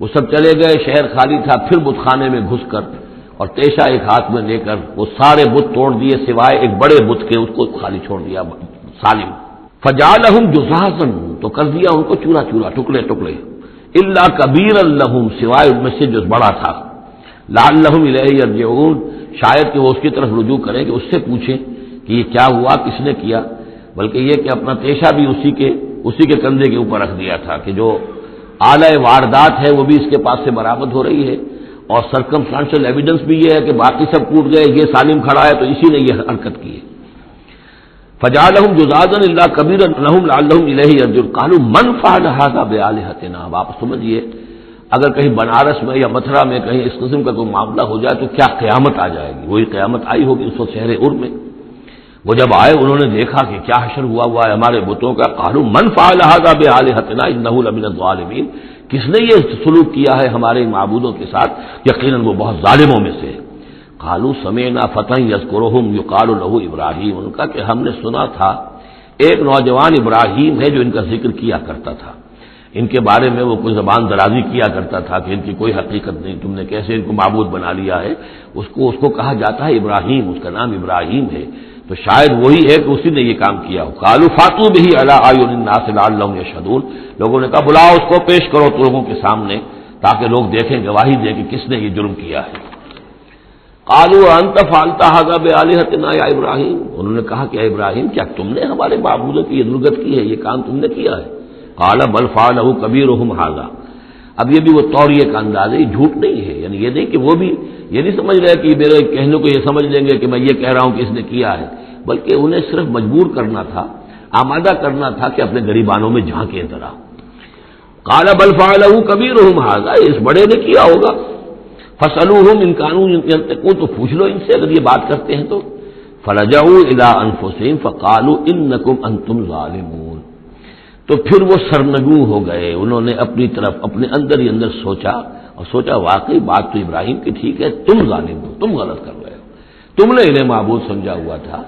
وہ سب چلے گئے، شہر خالی تھا، پھر بت خانے میں گھس کر اور تیشا ایک ہاتھ میں لے کر وہ سارے بت توڑ دیے سوائے ایک بڑے بت کے، اس کو خالی چھوڑ دیا سالم۔ فجعلہم جذاذا، تو کر دیا ان کو چورا چورا، ٹکڑے ٹکڑے، الا کبیرا لہم، سوائے ان میں سے جو بڑا تھا، لعلہم الیہ یرجعون، شاید کہ وہ اس کی طرف رجوع کریں کہ اس سے پوچھیں کہ یہ کیا ہوا، کس نے کیا، بلکہ یہ کہ اپنا پیشہ بھی اسی کے کندھے کے اوپر رکھ دیا تھا کہ جو اعلی واردات ہے وہ بھی اس کے پاس سے برآمد ہو رہی ہے، اور سرکمسٹانشل ایویڈنس بھی یہ ہے کہ باقی سب ٹوٹ گئے، یہ سالم کھڑا ہے تو اسی نے یہ حرکت کی ہے۔ فجعلہم جذاذا الا کبیرا لہم لعلہم الیہ یرجعون قالوا من فعل هذا بآلہتنا، اب آپ سمجھیے اگر کہیں بنارس میں یا متھرا میں کہیں اس قسم کا کوئی معاملہ ہو جائے تو کیا قیامت آ جائے گی، وہی قیامت آئی ہوگی اس وقت شہر ار میں۔ وہ جب آئے انہوں نے دیکھا کہ کیا حشر ہوا ہے ہمارے بتوں کا، قالوا من فعل هذا بآلہتنا انہ لمن الظالمین، کس نے یہ سلوک کیا ہے ہمارے معبودوں کے ساتھ، یقیناً وہ بہت ظالموں میں سے۔ قالوا سمعنا فتى يذكرهم يقال له ابراہیم، ان کا کہ ہم نے سنا تھا ایک نوجوان ابراہیم ہے جو ان کا ذکر کیا کرتا تھا، ان کے بارے میں وہ کوئی زبان درازی کیا کرتا تھا کہ ان کی کوئی حقیقت نہیں، تم نے کیسے ان کو معبود بنا لیا ہے، اس کو کہا جاتا ہے ابراہیم، اس کا نام ابراہیم ہے، تو شاید وہی ہے کہ اسی نے یہ کام کیا ہو۔ قالوا فاتوا به على اعين الناس لعلهم يشهدون، لوگوں نے کہا بلاؤ اس کو، پیش کرو لوگوں کے سامنے تاکہ لوگ دیکھیں، گواہی دیں کہ کس نے یہ جرم کیا ہے۔ قالوا انت فعلت هذا بآلهتنا یا ابراہیم، انہوں نے کہا کہ اے ابراہیم کیا تم نے ہمارے معبودوں کی یہ درگت کی ہے، یہ کام تم نے کیا ہے؟ قال بل فعله كبيرهم هذا، اب یہ بھی وہ توریے کا انداز ہے، یہ جھوٹ نہیں ہے، یعنی یہ نہیں کہ وہ بھی یہ نہیں سمجھ رہے کہ میرے کہنے کو یہ سمجھ لیں گے کہ میں یہ کہہ رہا ہوں کہ اس نے کیا ہے، بلکہ انہیں صرف مجبور کرنا تھا، آمادہ کرنا تھا کہ اپنے گریبانوں میں جھانکیں ذرا۔ قال بل فعلہ کبیرہم ھذا، اس بڑے نے کیا ہوگا، فاسألوہم ان کانوا ینطقون، تو پوچھ لو ان سے اگر یہ بات کرتے ہیں تو۔ فرجعوا الی انفسہم فقالوا انکم انتم ظالمون، تو پھر وہ سرنگوں ہو گئے، انہوں نے اپنی طرف اپنے اندر ہی اندر سوچا، اور سوچا واقعی بات تو ابراہیم کی ٹھیک ہے، تم ظالم ہو، تم غلط کر رہے ہو، تم نے انہیں معبود سمجھا ہوا تھا۔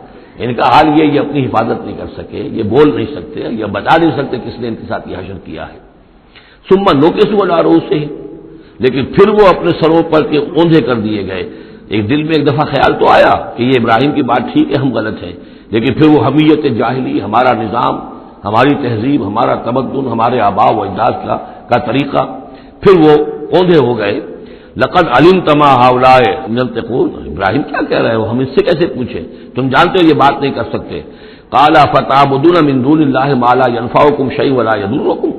ان کا حال یہ اپنی حفاظت نہیں کر سکے، یہ بول نہیں سکتے، یہ بتا نہیں سکتے کس نے ان کے ساتھ یہ حشر کیا ہے۔ ثم نکسوا علی رؤوسہم، لیکن پھر وہ اپنے سروں پر کے اوندھے کر دیے گئے۔ ایک دل میں ایک دفعہ خیال تو آیا کہ یہ ابراہیم کی بات ٹھیک ہے، ہم غلط ہیں، لیکن پھر وہ حمیت جاہلی، ہمارا نظام، ہماری تہذیب، ہمارا تمدن، ہمارے آباء و اجداد کا طریقہ، پھر وہ اوندھے ہو گئے۔ لقد علمت ما هؤلاء ينطقون، ابراہیم کیا کہہ رہے ہو، ہم اس سے کیسے پوچھیں، تم جانتے ہو یہ بات نہیں کر سکتے۔ قال فتعبدون من دون الله ما لا ينفعكم شيء ولا يضركم،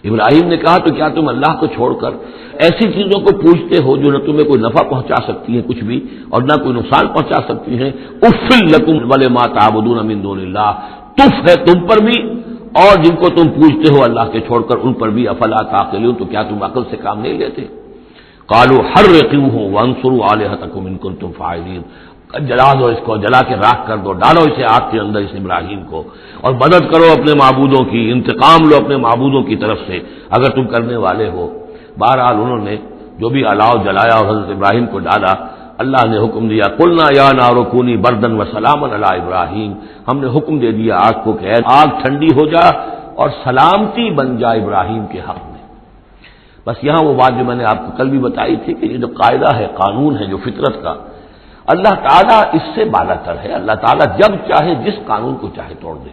ابراہیم نے کہا تو کیا تم اللہ کو چھوڑ کر ایسی چیزوں کو پوچھتے ہو جو نہ تمہیں کوئی نفع پہنچا سکتی ہیں کچھ بھی، اور نہ کوئی نقصان پہنچا سکتی ہیں۔ اف لکم ولما تعبدون من دون اللہ، تف ہے تم پر بھی اور جن کو تم پوچھتے ہو اللہ کے چھوڑ کر ان پر بھی، افلا تعقلون، تو کیا تم عقل سے کام نہیں لیتے؟ قالوا حرقوه وانصروا آلهتكم ان كنتم فاعلين، جلا دو اس کو، جلا کے راکھ کر دو، ڈالو اسے آگ کے اندر اس ابراہیم کو، اور مدد کرو اپنے معبودوں کی، انتقام لو اپنے معبودوں کی طرف سے اگر تم کرنے والے ہو۔ بہرحال انہوں نے جو بھی الاؤ جلایا اور حضرت ابراہیم کو ڈالا، اللہ نے حکم دیا قلنا یا نار کونی بردن وسلاما علی ابراہیم، ہم نے حکم دے دیا آگ کو کہ آگ ٹھنڈی ہو جا اور سلامتی بن جا ابراہیم کے حق میں۔ بس یہاں وہ بات جو میں نے آپ کو کل بھی بتائی تھی کہ یہ جو قاعدہ ہے، قانون ہے جو فطرت کا، اللہ تعالیٰ اس سے بالا تر ہے، اللہ تعالیٰ جب چاہے جس قانون کو چاہے توڑ دے،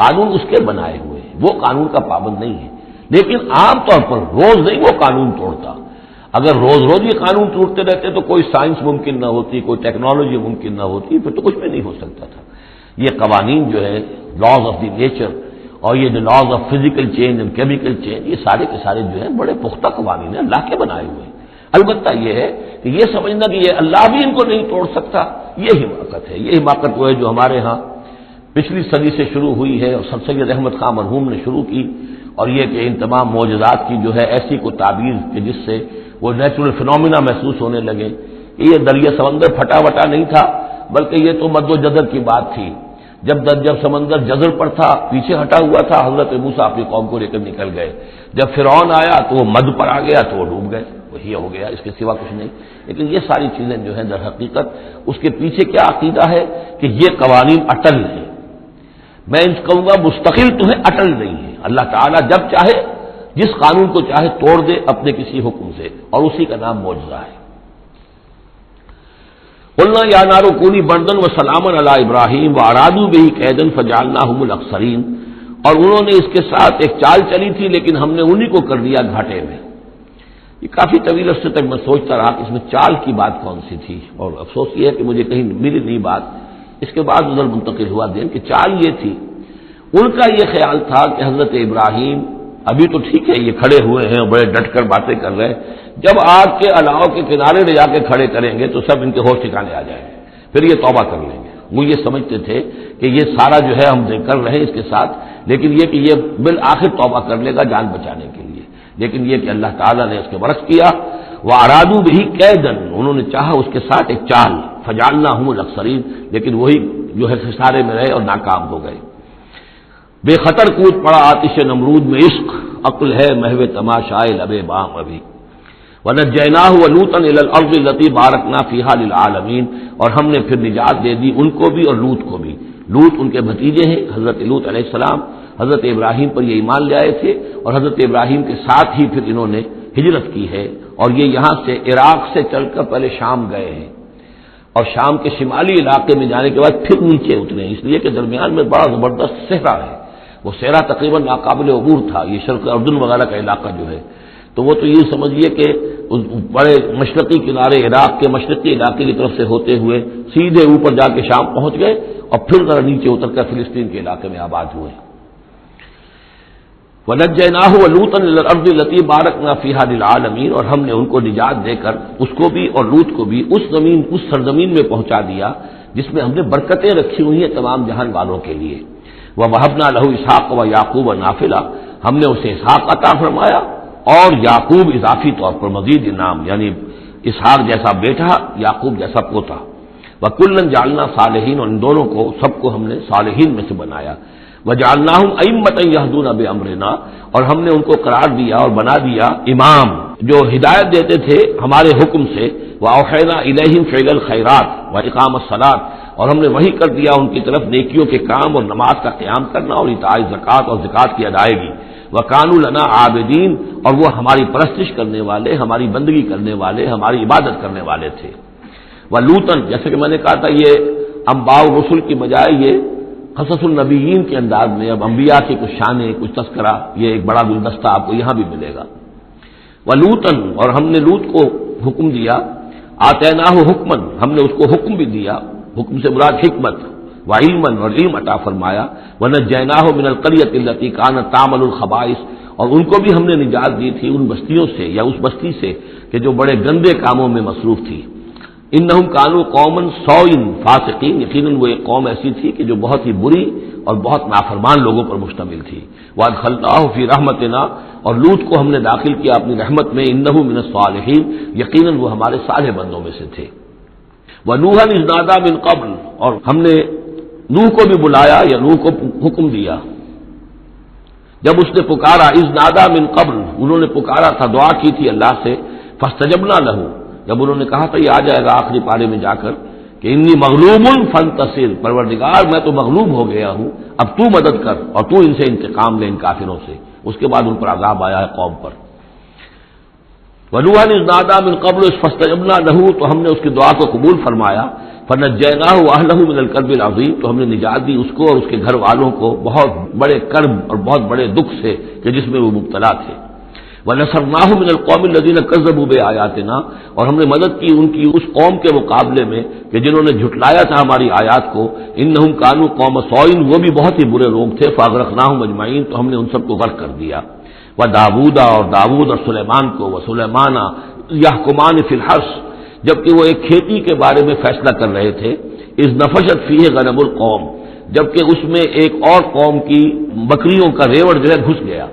قانون اس کے بنائے ہوئے ہیں، وہ قانون کا پابند نہیں ہے، لیکن عام طور پر روز نہیں وہ قانون توڑتا۔ اگر روز روز یہ قانون ٹوٹتے رہتے تو کوئی سائنس ممکن نہ ہوتی، کوئی ٹیکنالوجی ممکن نہ ہوتی، پھر تو کچھ بھی نہیں ہو سکتا تھا۔ یہ قوانین جو ہے، لاز آف دی نیچر، اور یہ جو laws of physical change and chemical change, یہ سارے کے سارے جو ہیں بڑے پختہ قوانین ہیں، اللہ کے بنائے ہوئے ہیں۔ البتہ یہ ہے کہ یہ سمجھنا کہ یہ اللہ بھی ان کو نہیں توڑ سکتا، یہ حماقت ہے۔ یہ حماقت وہ ہے جو ہمارے ہاں پچھلی صدی سے شروع ہوئی ہے اور سر سید احمد خان مرحوم نے شروع کی، اور یہ کہ ان تمام معجزات کی جو ہے ایسی کو تعبیر کہ جس سے وہ نیچرل فنومینا محسوس ہونے لگے کہ یہ دریا سمندر پھٹا وٹا نہیں تھا، بلکہ یہ تو مد و جزر کی بات تھی۔ جب سمندر جزر پر تھا، پیچھے ہٹا ہوا تھا، حضرت موسیٰ اپنی قوم کو لے کر نکل گئے۔ جب فرعون آیا تو وہ مد پر آ گیا تو وہ ڈوب گئے، وہی ہو گیا، اس کے سوا کچھ نہیں۔ لیکن یہ ساری چیزیں جو ہیں در حقیقت اس کے پیچھے کیا عقیدہ ہے کہ یہ قوانین اٹل ہیں، میں ان کہوں گا مستقل تو ہے، اٹل نہیں ہے۔ اللہ تعالیٰ جب چاہے جس قانون کو چاہے توڑ دے اپنے کسی حکم سے، اور اسی کا نام معجزہ ہے۔ قلنا یا نار کونی بردن وسلاما علی ابراہیم وارادوا بہ کیدا فجعلناہم الاخسرین، اور انہوں نے اس کے ساتھ ایک چال چلی تھی لیکن ہم نے انہی کو کر دیا گھاٹے میں۔ یہ کافی طویل عرصے تک میں سوچتا رہا کہ اس میں چال کی بات کون سی تھی، اور افسوس یہ ہے کہ مجھے کہیں ملی نہیں بات۔ اس کے بعد ادھر منتقل ہوا دین کہ چال یہ تھی، ان کا یہ خیال تھا کہ حضرت ابراہیم ابھی تو ٹھیک ہے یہ کھڑے ہوئے ہیں اور بڑے ڈٹ کر باتیں کر رہے ہیں، جب آگ کے الاؤ کے کنارے لے جا کے کھڑے کریں گے تو سب ان کے ہوش ٹھکانے آ جائیں گے، پھر یہ توبہ کر لیں گے۔ وہ یہ سمجھتے تھے کہ یہ سارا جو ہے ہم کر رہے ہیں اس کے ساتھ، لیکن یہ کہ یہ بالآخر توبہ کر لے گا جان بچانے کے لیے، لیکن یہ کہ اللہ تعالیٰ نے اس کے برعکس کیا۔ وارادوا بہ کیدا، انہوں نے چاہا اس کے ساتھ ایک چال، فجعلناہم الاخسرین، لیکن وہی جو ہے خسارے میں رہے اور ناکام ہو گئے۔ بے خطر کود پڑا آتش نمرود میں عشق، عقل ہے محو تماشائے لب بام ابھی۔ وَنَجَّيْنَاهُ وَلُوطًا إِلَى الْأَرْضِ الَّتِي بَارَكْنَا فِيهَا لِلْعَالَمِينَ، اور ہم نے پھر نجات دے دی ان کو بھی اور لوط کو بھی۔ لوط ان کے بھتیجے ہیں، حضرت لوط علیہ السلام حضرت ابراہیم پر یہ ایمان لے آئے تھے، اور حضرت ابراہیم کے ساتھ ہی پھر انہوں نے ہجرت کی ہے، اور یہ یہاں سے عراق سے چل کر پہلے شام گئے ہیں، اور شام کے شمالی علاقے میں جانے کے بعد پھر نیچے اترے ہیں، اس لیے کہ درمیان میں بڑا زبردست صحرا ہے، وہ صحرا تقریباً ناقابل عبور تھا، یہ شرق اردن وغیرہ کا علاقہ جو ہے، تو وہ تو یہ سمجھیے کہ اس بڑے مشرقی کنارے عراق کے مشرقی علاقے کی طرف سے ہوتے ہوئے سیدھے اوپر جا کے شام پہنچ گئے، اور پھر ذرا نیچے اتر کر فلسطین کے علاقے میں آباد ہوئے۔ وَنَجَّيْنَاهُ وَلُوطًا إِلَى الْأَرْضِ الَّتِي بَارَكْنَا فِيهَا لِلْعَالَمِينَ، اور ہم نے ان کو نجات دے کر اس کو بھی اور لوط کو بھی اس سرزمین میں پہنچا دیا جس میں ہم نے برکتیں رکھی ہوئی ہیں تمام جہان والوں کے لیے۔ وَوَهَبْنَا لَهُ إِسْحَاقَ وَيَعْقُوبَ نَافِلَةً، ہم نے اسے اسحاق عطا فرمایا اور یعقوب اضافی طور پر مزید انعام، یعنی اسحاق جیسا بیٹا، یعقوب جیسا پوتا۔ وَكُلًّا جَعَلْنَا صَالِحِينَ، اور ان دونوں کو سب کو ہم نے صالحین میں سے بنایا۔ وَجَعَلْنَاهُمْ أَئِمَّةً يَهْدُونَ بِأَمْرِنَا، اور ہم نے ان کو قرار دیا اور بنا دیا امام جو ہدایت دیتے تھے ہمارے حکم سے۔ وَأَوْحَيْنَا إِلَيْهِمْ فِعْلَ الْخَيْرَاتِ وَإِقَامَ الصَّلَاةِ، اور ہم نے وحی کر دیا ان کی طرف نیکیوں کے کام اور نماز کا قیام کرنا اور ایتاء زکوٰۃ اور زکوٰۃ کی ادائیگی۔ وَكَانُوا لَنَا عَابِدِينَ، اور وہ ہماری پرستش کرنے والے، ہماری بندگی کرنے والے، ہماری عبادت کرنے والے تھے۔ وَلُوطًا، جیسے کہ میں نے کہا تھا یہ انباء و رسل کی بجائے یہ قصص النبیین کے انداز میں اب انبیاء کی کچھ شانیں، کچھ تذکرہ، یہ ایک بڑا گلدستہ آپ کو یہاں بھی ملے گا۔ وَلُوطًا، اور ہم نے لوط کو حکم دیا، آتیناہ حکمن، ہم نے اس کو حکم بھی دیا، حکم سے مراد حکمت، وعلمن، اور علم عطا فرمایا۔ ونجیناہ من القریۃ التی کانت تعمل الخبائث، اور ان کو بھی ہم نے نجات دی تھی ان بستیوں سے یا اس بستی سے کہ جو بڑے گندے کاموں میں مصروف تھی۔ انہم کانوا قوما سوء فاسقین، یقیناً وہ ایک قوم ایسی تھی کہ جو بہت ہی بری اور بہت نافرمان لوگوں پر مشتمل تھی۔ وادخلناہ فی رحمتنا، اور لوط کو ہم نے داخل کیا اپنی رحمت میں، انہ من الصالحین، یقیناً وہ ہمارے صالح بندوں میں سے تھے۔ ونوحا اذ نادى من قبل، اور ہم نے نوح کو بھی بلایا یا نوح کو حکم دیا جب اس نے پکارا، اذ نادى من قبل، انہوں نے پکارا تھا، دعا کی تھی اللہ سے، فاستجبنا له، جب انہوں نے کہا تھا یہ آ جائے گا آخری پارے میں جا کر کہ انی مغلوب فانتصر، پروردگار میں تو مغلوب ہو گیا ہوں، اب تو مدد کر اور تو ان سے انتقام لے، ان کافروں سے۔ اس کے بعد ان پر عذاب آیا ہے قوم پر۔ وَنُوحًا إِذْ نَادَىٰ مِن قَبْلُ فَاسْتَجَبْنَا لَهُ، تو ہم نے اس کی دعا کو قبول فرمایا۔ فَنَجَّيْنَاهُ وَأَهْلَهُ مِنَ الْكَرْبِ الْعَظِيمِ، تو ہم نے نجات دی اس کو اور اس کے گھر والوں کو بہت بڑے کرب اور بہت بڑے دکھ سے کہ جس میں وہ مبتلا تھے۔ وَنَصَرْنَاهُ مِنَ الْقَوْمِ الَّذِينَ كَذَّبُوا بِآيَاتِنَا، اور ہم نے مدد کی ان کی اس قوم کے مقابلے میں کہ جنہوں نے جھٹلایا تھا ہماری آیات کو۔ إِنَّهُمْ كَانُوا قَوْمَ سَوْءٍ، وہ بھی بہت ہی برے لوگ تھے۔ فَأَغْرَقْنَاهُمْ أَجْمَعِينَ، تو ہم نے ان سب کو غرق کر دیا۔ وَدَاوُودَ، اور داؤد اور سلیمان کو، وَسُلَيْمَانَ يَحْكُمَانِ فِي الْحَرْثِ، جبکہ وہ ایک کھیتی کے بارے میں فیصلہ کر رہے تھے۔ اذ نفشت فیہ غنم القوم، جبکہ اس میں ایک اور قوم کی بکریوں کا ریوڑ جو ہے گھس گیا۔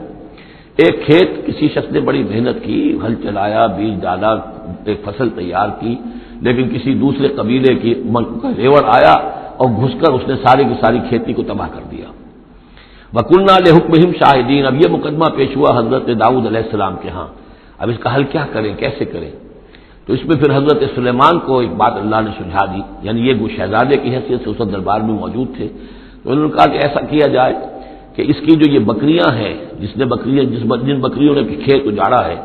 ایک کھیت کسی شخص نے بڑی محنت کی، ہل چلایا، بیج ڈالا، ایک فصل تیار کی، لیکن کسی دوسرے قبیلے کی کا ریوڑ آیا اور گھس کر اس نے ساری کی ساری کھیتی کو تباہ کر دیا۔ وَكُنَّا لِحُكْمِهِمْ شَاهِدِينَ، اب یہ مقدمہ پیش ہوا حضرت داؤد علیہ السلام کے ہاں، اب اس کا حل کیا کریں، کیسے کریں؟ تو اس میں پھر حضرت سلیمان کو ایک بات اللہ نے سمجھا دی، یعنی یہ شہزادے کی حیثیت سے اس دربار میں موجود تھے، تو انہوں نے کہا کہ ایسا کیا جائے کہ اس کی جو یہ بکریاں ہیں، جن بکریوں نے کھیت اجاڑا ہے،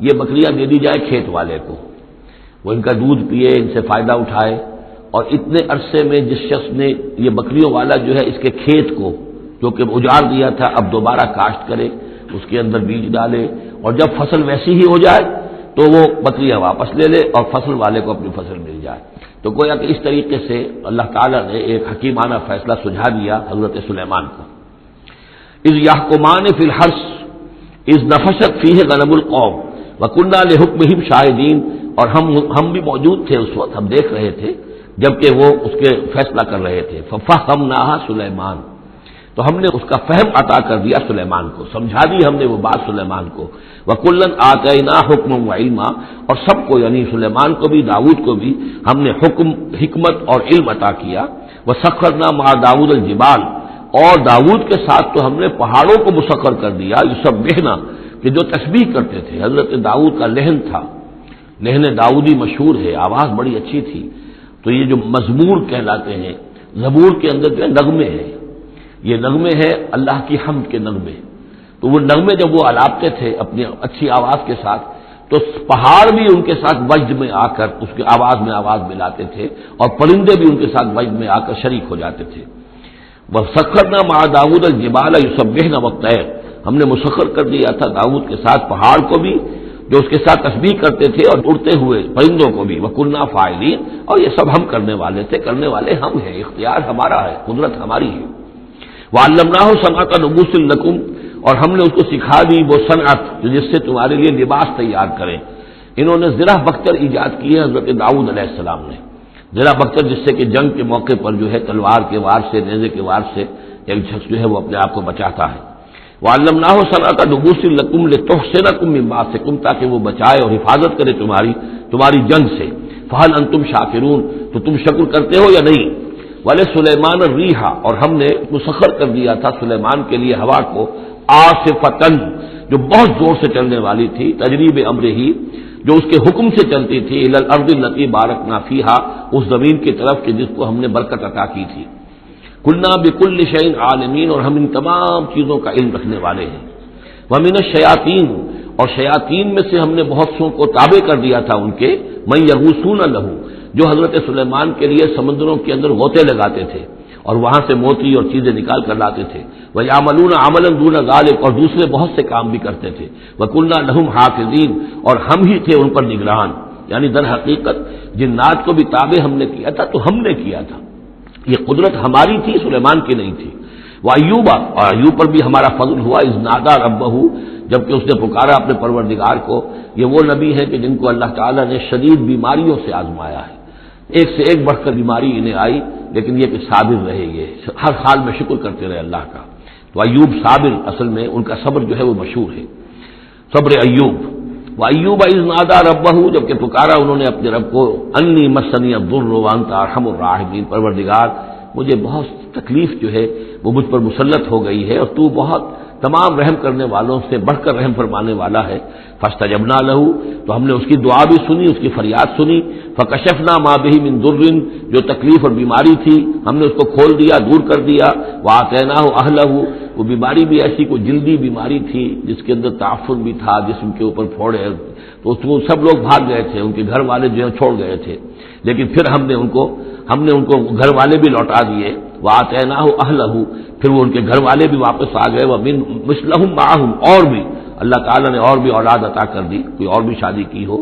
یہ بکریاں دے دی جائے کھیت والے کو، وہ ان کا دودھ پیے، ان سے فائدہ اٹھائے، اور اتنے عرصے میں جس شخص نے یہ بکریوں والا جو ہے اس کے کھیت کو جو کہ اجاڑ دیا تھا اب دوبارہ کاشت کرے، اس کے اندر بیج ڈالے، اور جب فصل ویسی ہی ہو جائے تو وہ بکریاں واپس لے لے اور فصل والے کو اپنی فصل مل جائے۔ تو گویا کہ اس طریقے سے اللہ تعالیٰ نے ایک حکیمانہ فیصلہ سجھا دیا حضرت سلیمان کو۔ اذ یحکمان فی الحرث اذ نفشت فیہ غنم القوم وکنہ لحکمہم شاہدین، اور ہم بھی موجود تھے اس وقت، ہم دیکھ رہے تھے جبکہ وہ اس کے فیصلہ کر رہے تھے۔ ففہمناہا سلیمان، تو ہم نے اس کا فہم عطا کر دیا سلیمان کو، سمجھا دی ہم نے وہ بات سلیمان کو۔ وَكُلًّا آتَيْنَا حُكْمًا وَعِلْمًا، اور سب کو یعنی سلیمان کو بھی داؤد کو بھی ہم نے حکم، حکمت اور علم عطا کیا۔ وَسَخَّرْنَا مَعَ دَاوُودَ الْجِبَالَ، اور داؤد کے ساتھ تو ہم نے پہاڑوں کو مسخر کر دیا، یسبحنا، کہ جو تسبیح کرتے تھے۔ حضرت داؤد کا لہن تھا، لہن داؤدی مشہور ہے، آواز بڑی اچھی تھی، تو یہ جو مزمور کہلاتے ہیں، زبور کے اندر جو نغمے ہیں، یہ نغمے ہیں اللہ کی حمد کے نغمے، تو وہ نغمے جب وہ الاپتے تھے اپنی اچھی آواز کے ساتھ تو پہاڑ بھی ان کے ساتھ وجد میں آ کر اس کی آواز میں آواز ملاتے تھے، اور پرندے بھی ان کے ساتھ وجد میں آ کر شریک ہو جاتے تھے۔ وَسَخَّرْنَا مَعَ دَاوُودَ الْجِبَالَ يُسَبِّحْنَ وَالطَّيْرَ، ہم نے مسخر کر دیا تھا داؤد کے ساتھ پہاڑ کو بھی جو اس کے ساتھ تسبیح کرتے تھے، اور اڑتے ہوئے پرندوں کو بھی۔ وَكُنَّا فَاعِلِينَ، اور یہ سب ہم کرنے والے تھے، کرنے والے ہم ہیں، اختیار ہمارا ہے، قدرت ہماری ہے۔ وَعَلَّمْنَاهُ صَنْعَةَ لُبُوسٍ لَكُمْ، اور ہم نے اس کو سکھا دی وہ صنعت جس سے تمہارے لیے لباس تیار کریں. انہوں نے زرہ بختر ایجاد کی ہے حضرت داؤد علیہ السلام نے. زرہ بختر جس سے کہ جنگ کے موقع پر جو ہے تلوار کے وار سے نیزے کے وار سے ایک شخص جو ہے وہ اپنے آپ کو بچاتا ہے. وعلمناہ صنعۃ لبوس لکم لتحصنکم من باسکم تاکہ وہ بچائے اور حفاظت کرے تمہاری جنگ سے. فہل انتم شاکرون تو تم شکر کرتے ہو یا نہیں. ولسلیمان الریح اور ہم نے مسخر کر دیا تھا سلیمان کے لیے ہوا کو عاصفتن جو بہت زور سے چلنے والی تھی تجریب امرہ جو اس کے حکم سے چلتی تھی الی الارض التی بارکنا فیہا اس زمین کی طرف کہ جس کو ہم نے برکت عطا کی تھی. کلنا بکل شیء عالمین اور ہم ان تمام چیزوں کا علم رکھنے والے ہیں. ومن الشیاطین اور شیاطین میں سے ہم نے بہت سو کو تابع کر دیا تھا ان کے من یغوصون لہ جو حضرت سلیمان کے لیے سمندروں کے اندر غوطے لگاتے تھے اور وہاں سے موتی اور چیزیں نکال کر لاتے تھے. وَيَعْمَلُونَ عَمَلًا دُونَ ذَلِكَ اور دوسرے بہت سے کام بھی کرتے تھے. وَكُنَّا لَهُمْ حَافِظِينَ اور ہم ہی تھے ان پر نگران. یعنی در حقیقت جنات کو بھی تابع ہم نے کیا تھا تو ہم نے کیا تھا. یہ قدرت ہماری تھی سلیمان کی نہیں تھی. وَأَيُّوبَ اور ایوب پر بھی ہمارا فضل ہوا اذ نادى ربه جبکہ اس نے پکارا اپنے پروردگار کو. یہ وہ نبی ہے کہ جن کو اللہ تعالیٰ نے شدید بیماریوں سے آزمایا ہے. ایک سے ایک بڑھ کر بیماری انہیں آئی لیکن یہ کہ صابر رہے. یہ ہر حال میں شکر کرتے رہے اللہ کا. تو ایوب صابر اصل میں ان کا صبر جو ہے وہ مشہور ہے صبر ایوب. وَأَيُّوبَ إِذْ نَادَى رَبَّهُ جبکہ پکارا انہوں نے اپنے رب کو انی مسنی الضر وانت ارحم الراحمین پروردگار مجھے بہت تکلیف جو ہے وہ مجھ پر مسلط ہو گئی ہے اور تو بہت تمام رحم کرنے والوں سے بڑھ کر رحم فرمانے والا ہے. فاستجبنا له تو ہم نے اس کی دعا بھی سنی اس کی فریاد سنی. فکشفنا ما به من ضر جو تکلیف اور بیماری تھی ہم نے اس کو کھول دیا دور کر دیا. وآتیناہ اہلہ وہ بیماری بھی ایسی کوئی جلدی بیماری تھی جس کے اندر تعفن بھی تھا جسم کے اوپر پھوڑے تو وہ سب لوگ بھاگ گئے تھے ان کے گھر والے جو ہے چھوڑ گئے تھے لیکن پھر ہم نے ان کو گھر والے بھی لوٹا دیے. وآتیناہ اہلہ پھر وہ ان کے گھر والے بھی واپس آ گئے. ومن مثلہم معہم اور بھی اللہ تعالیٰ نے اور بھی اولاد عطا کر دی کوئی اور بھی شادی کی ہو.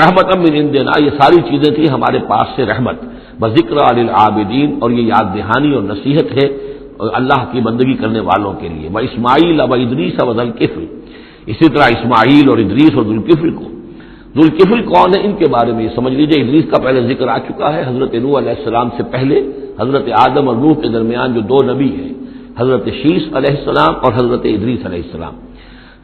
رحمت من عندنا یہ ساری چیزیں تھیں ہمارے پاس سے رحمت. بذکر للعابدین اور یہ یاد دہانی اور نصیحت ہے اللہ کی بندگی کرنے والوں کے لیے. واسماعیل وادریس وذوالکفل اسی طرح اسماعیل اور ادریس اور ذوالکفل کو. ذوالکفل کون ہے ان کے بارے میں یہ سمجھ لیجیے. ادریس کا پہلے ذکر آ چکا ہے. حضرت نوح علیہ السلام سے پہلے حضرت آدم اور نوح کے درمیان جو دو نبی ہیں حضرت شیث علیہ السلام اور حضرت ادریس علیہ السلام.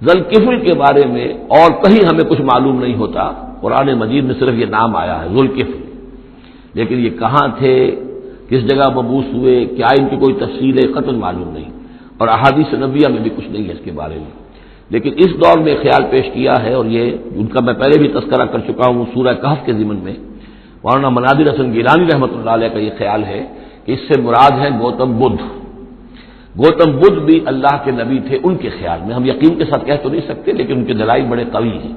ذوالکفل کے بارے میں اور کہیں ہمیں کچھ معلوم نہیں ہوتا. قرآن مجید میں صرف یہ نام آیا ہے ذوالکفل لیکن یہ کہاں تھے کس جگہ مبعوث ہوئے کیا ان کی کوئی تفصیل ہے قطعاً معلوم نہیں اور احادیث نبویہ میں بھی کچھ نہیں ہے اس کے بارے میں. لیکن اس دور میں خیال پیش کیا ہے اور یہ ان کا میں پہلے بھی تذکرہ کر چکا ہوں سورہ کہف کے ضمن میں. مولانا مناظر حسن گیلانی رحمۃ اللہ علیہ کا یہ خیال ہے کہ اس سے مراد ہے گوتم بدھ بھی اللہ کے نبی تھے ان کے خیال میں. ہم یقین کے ساتھ کہہ تو نہیں سکتے لیکن ان کے دلائل بڑے قوی ہیں.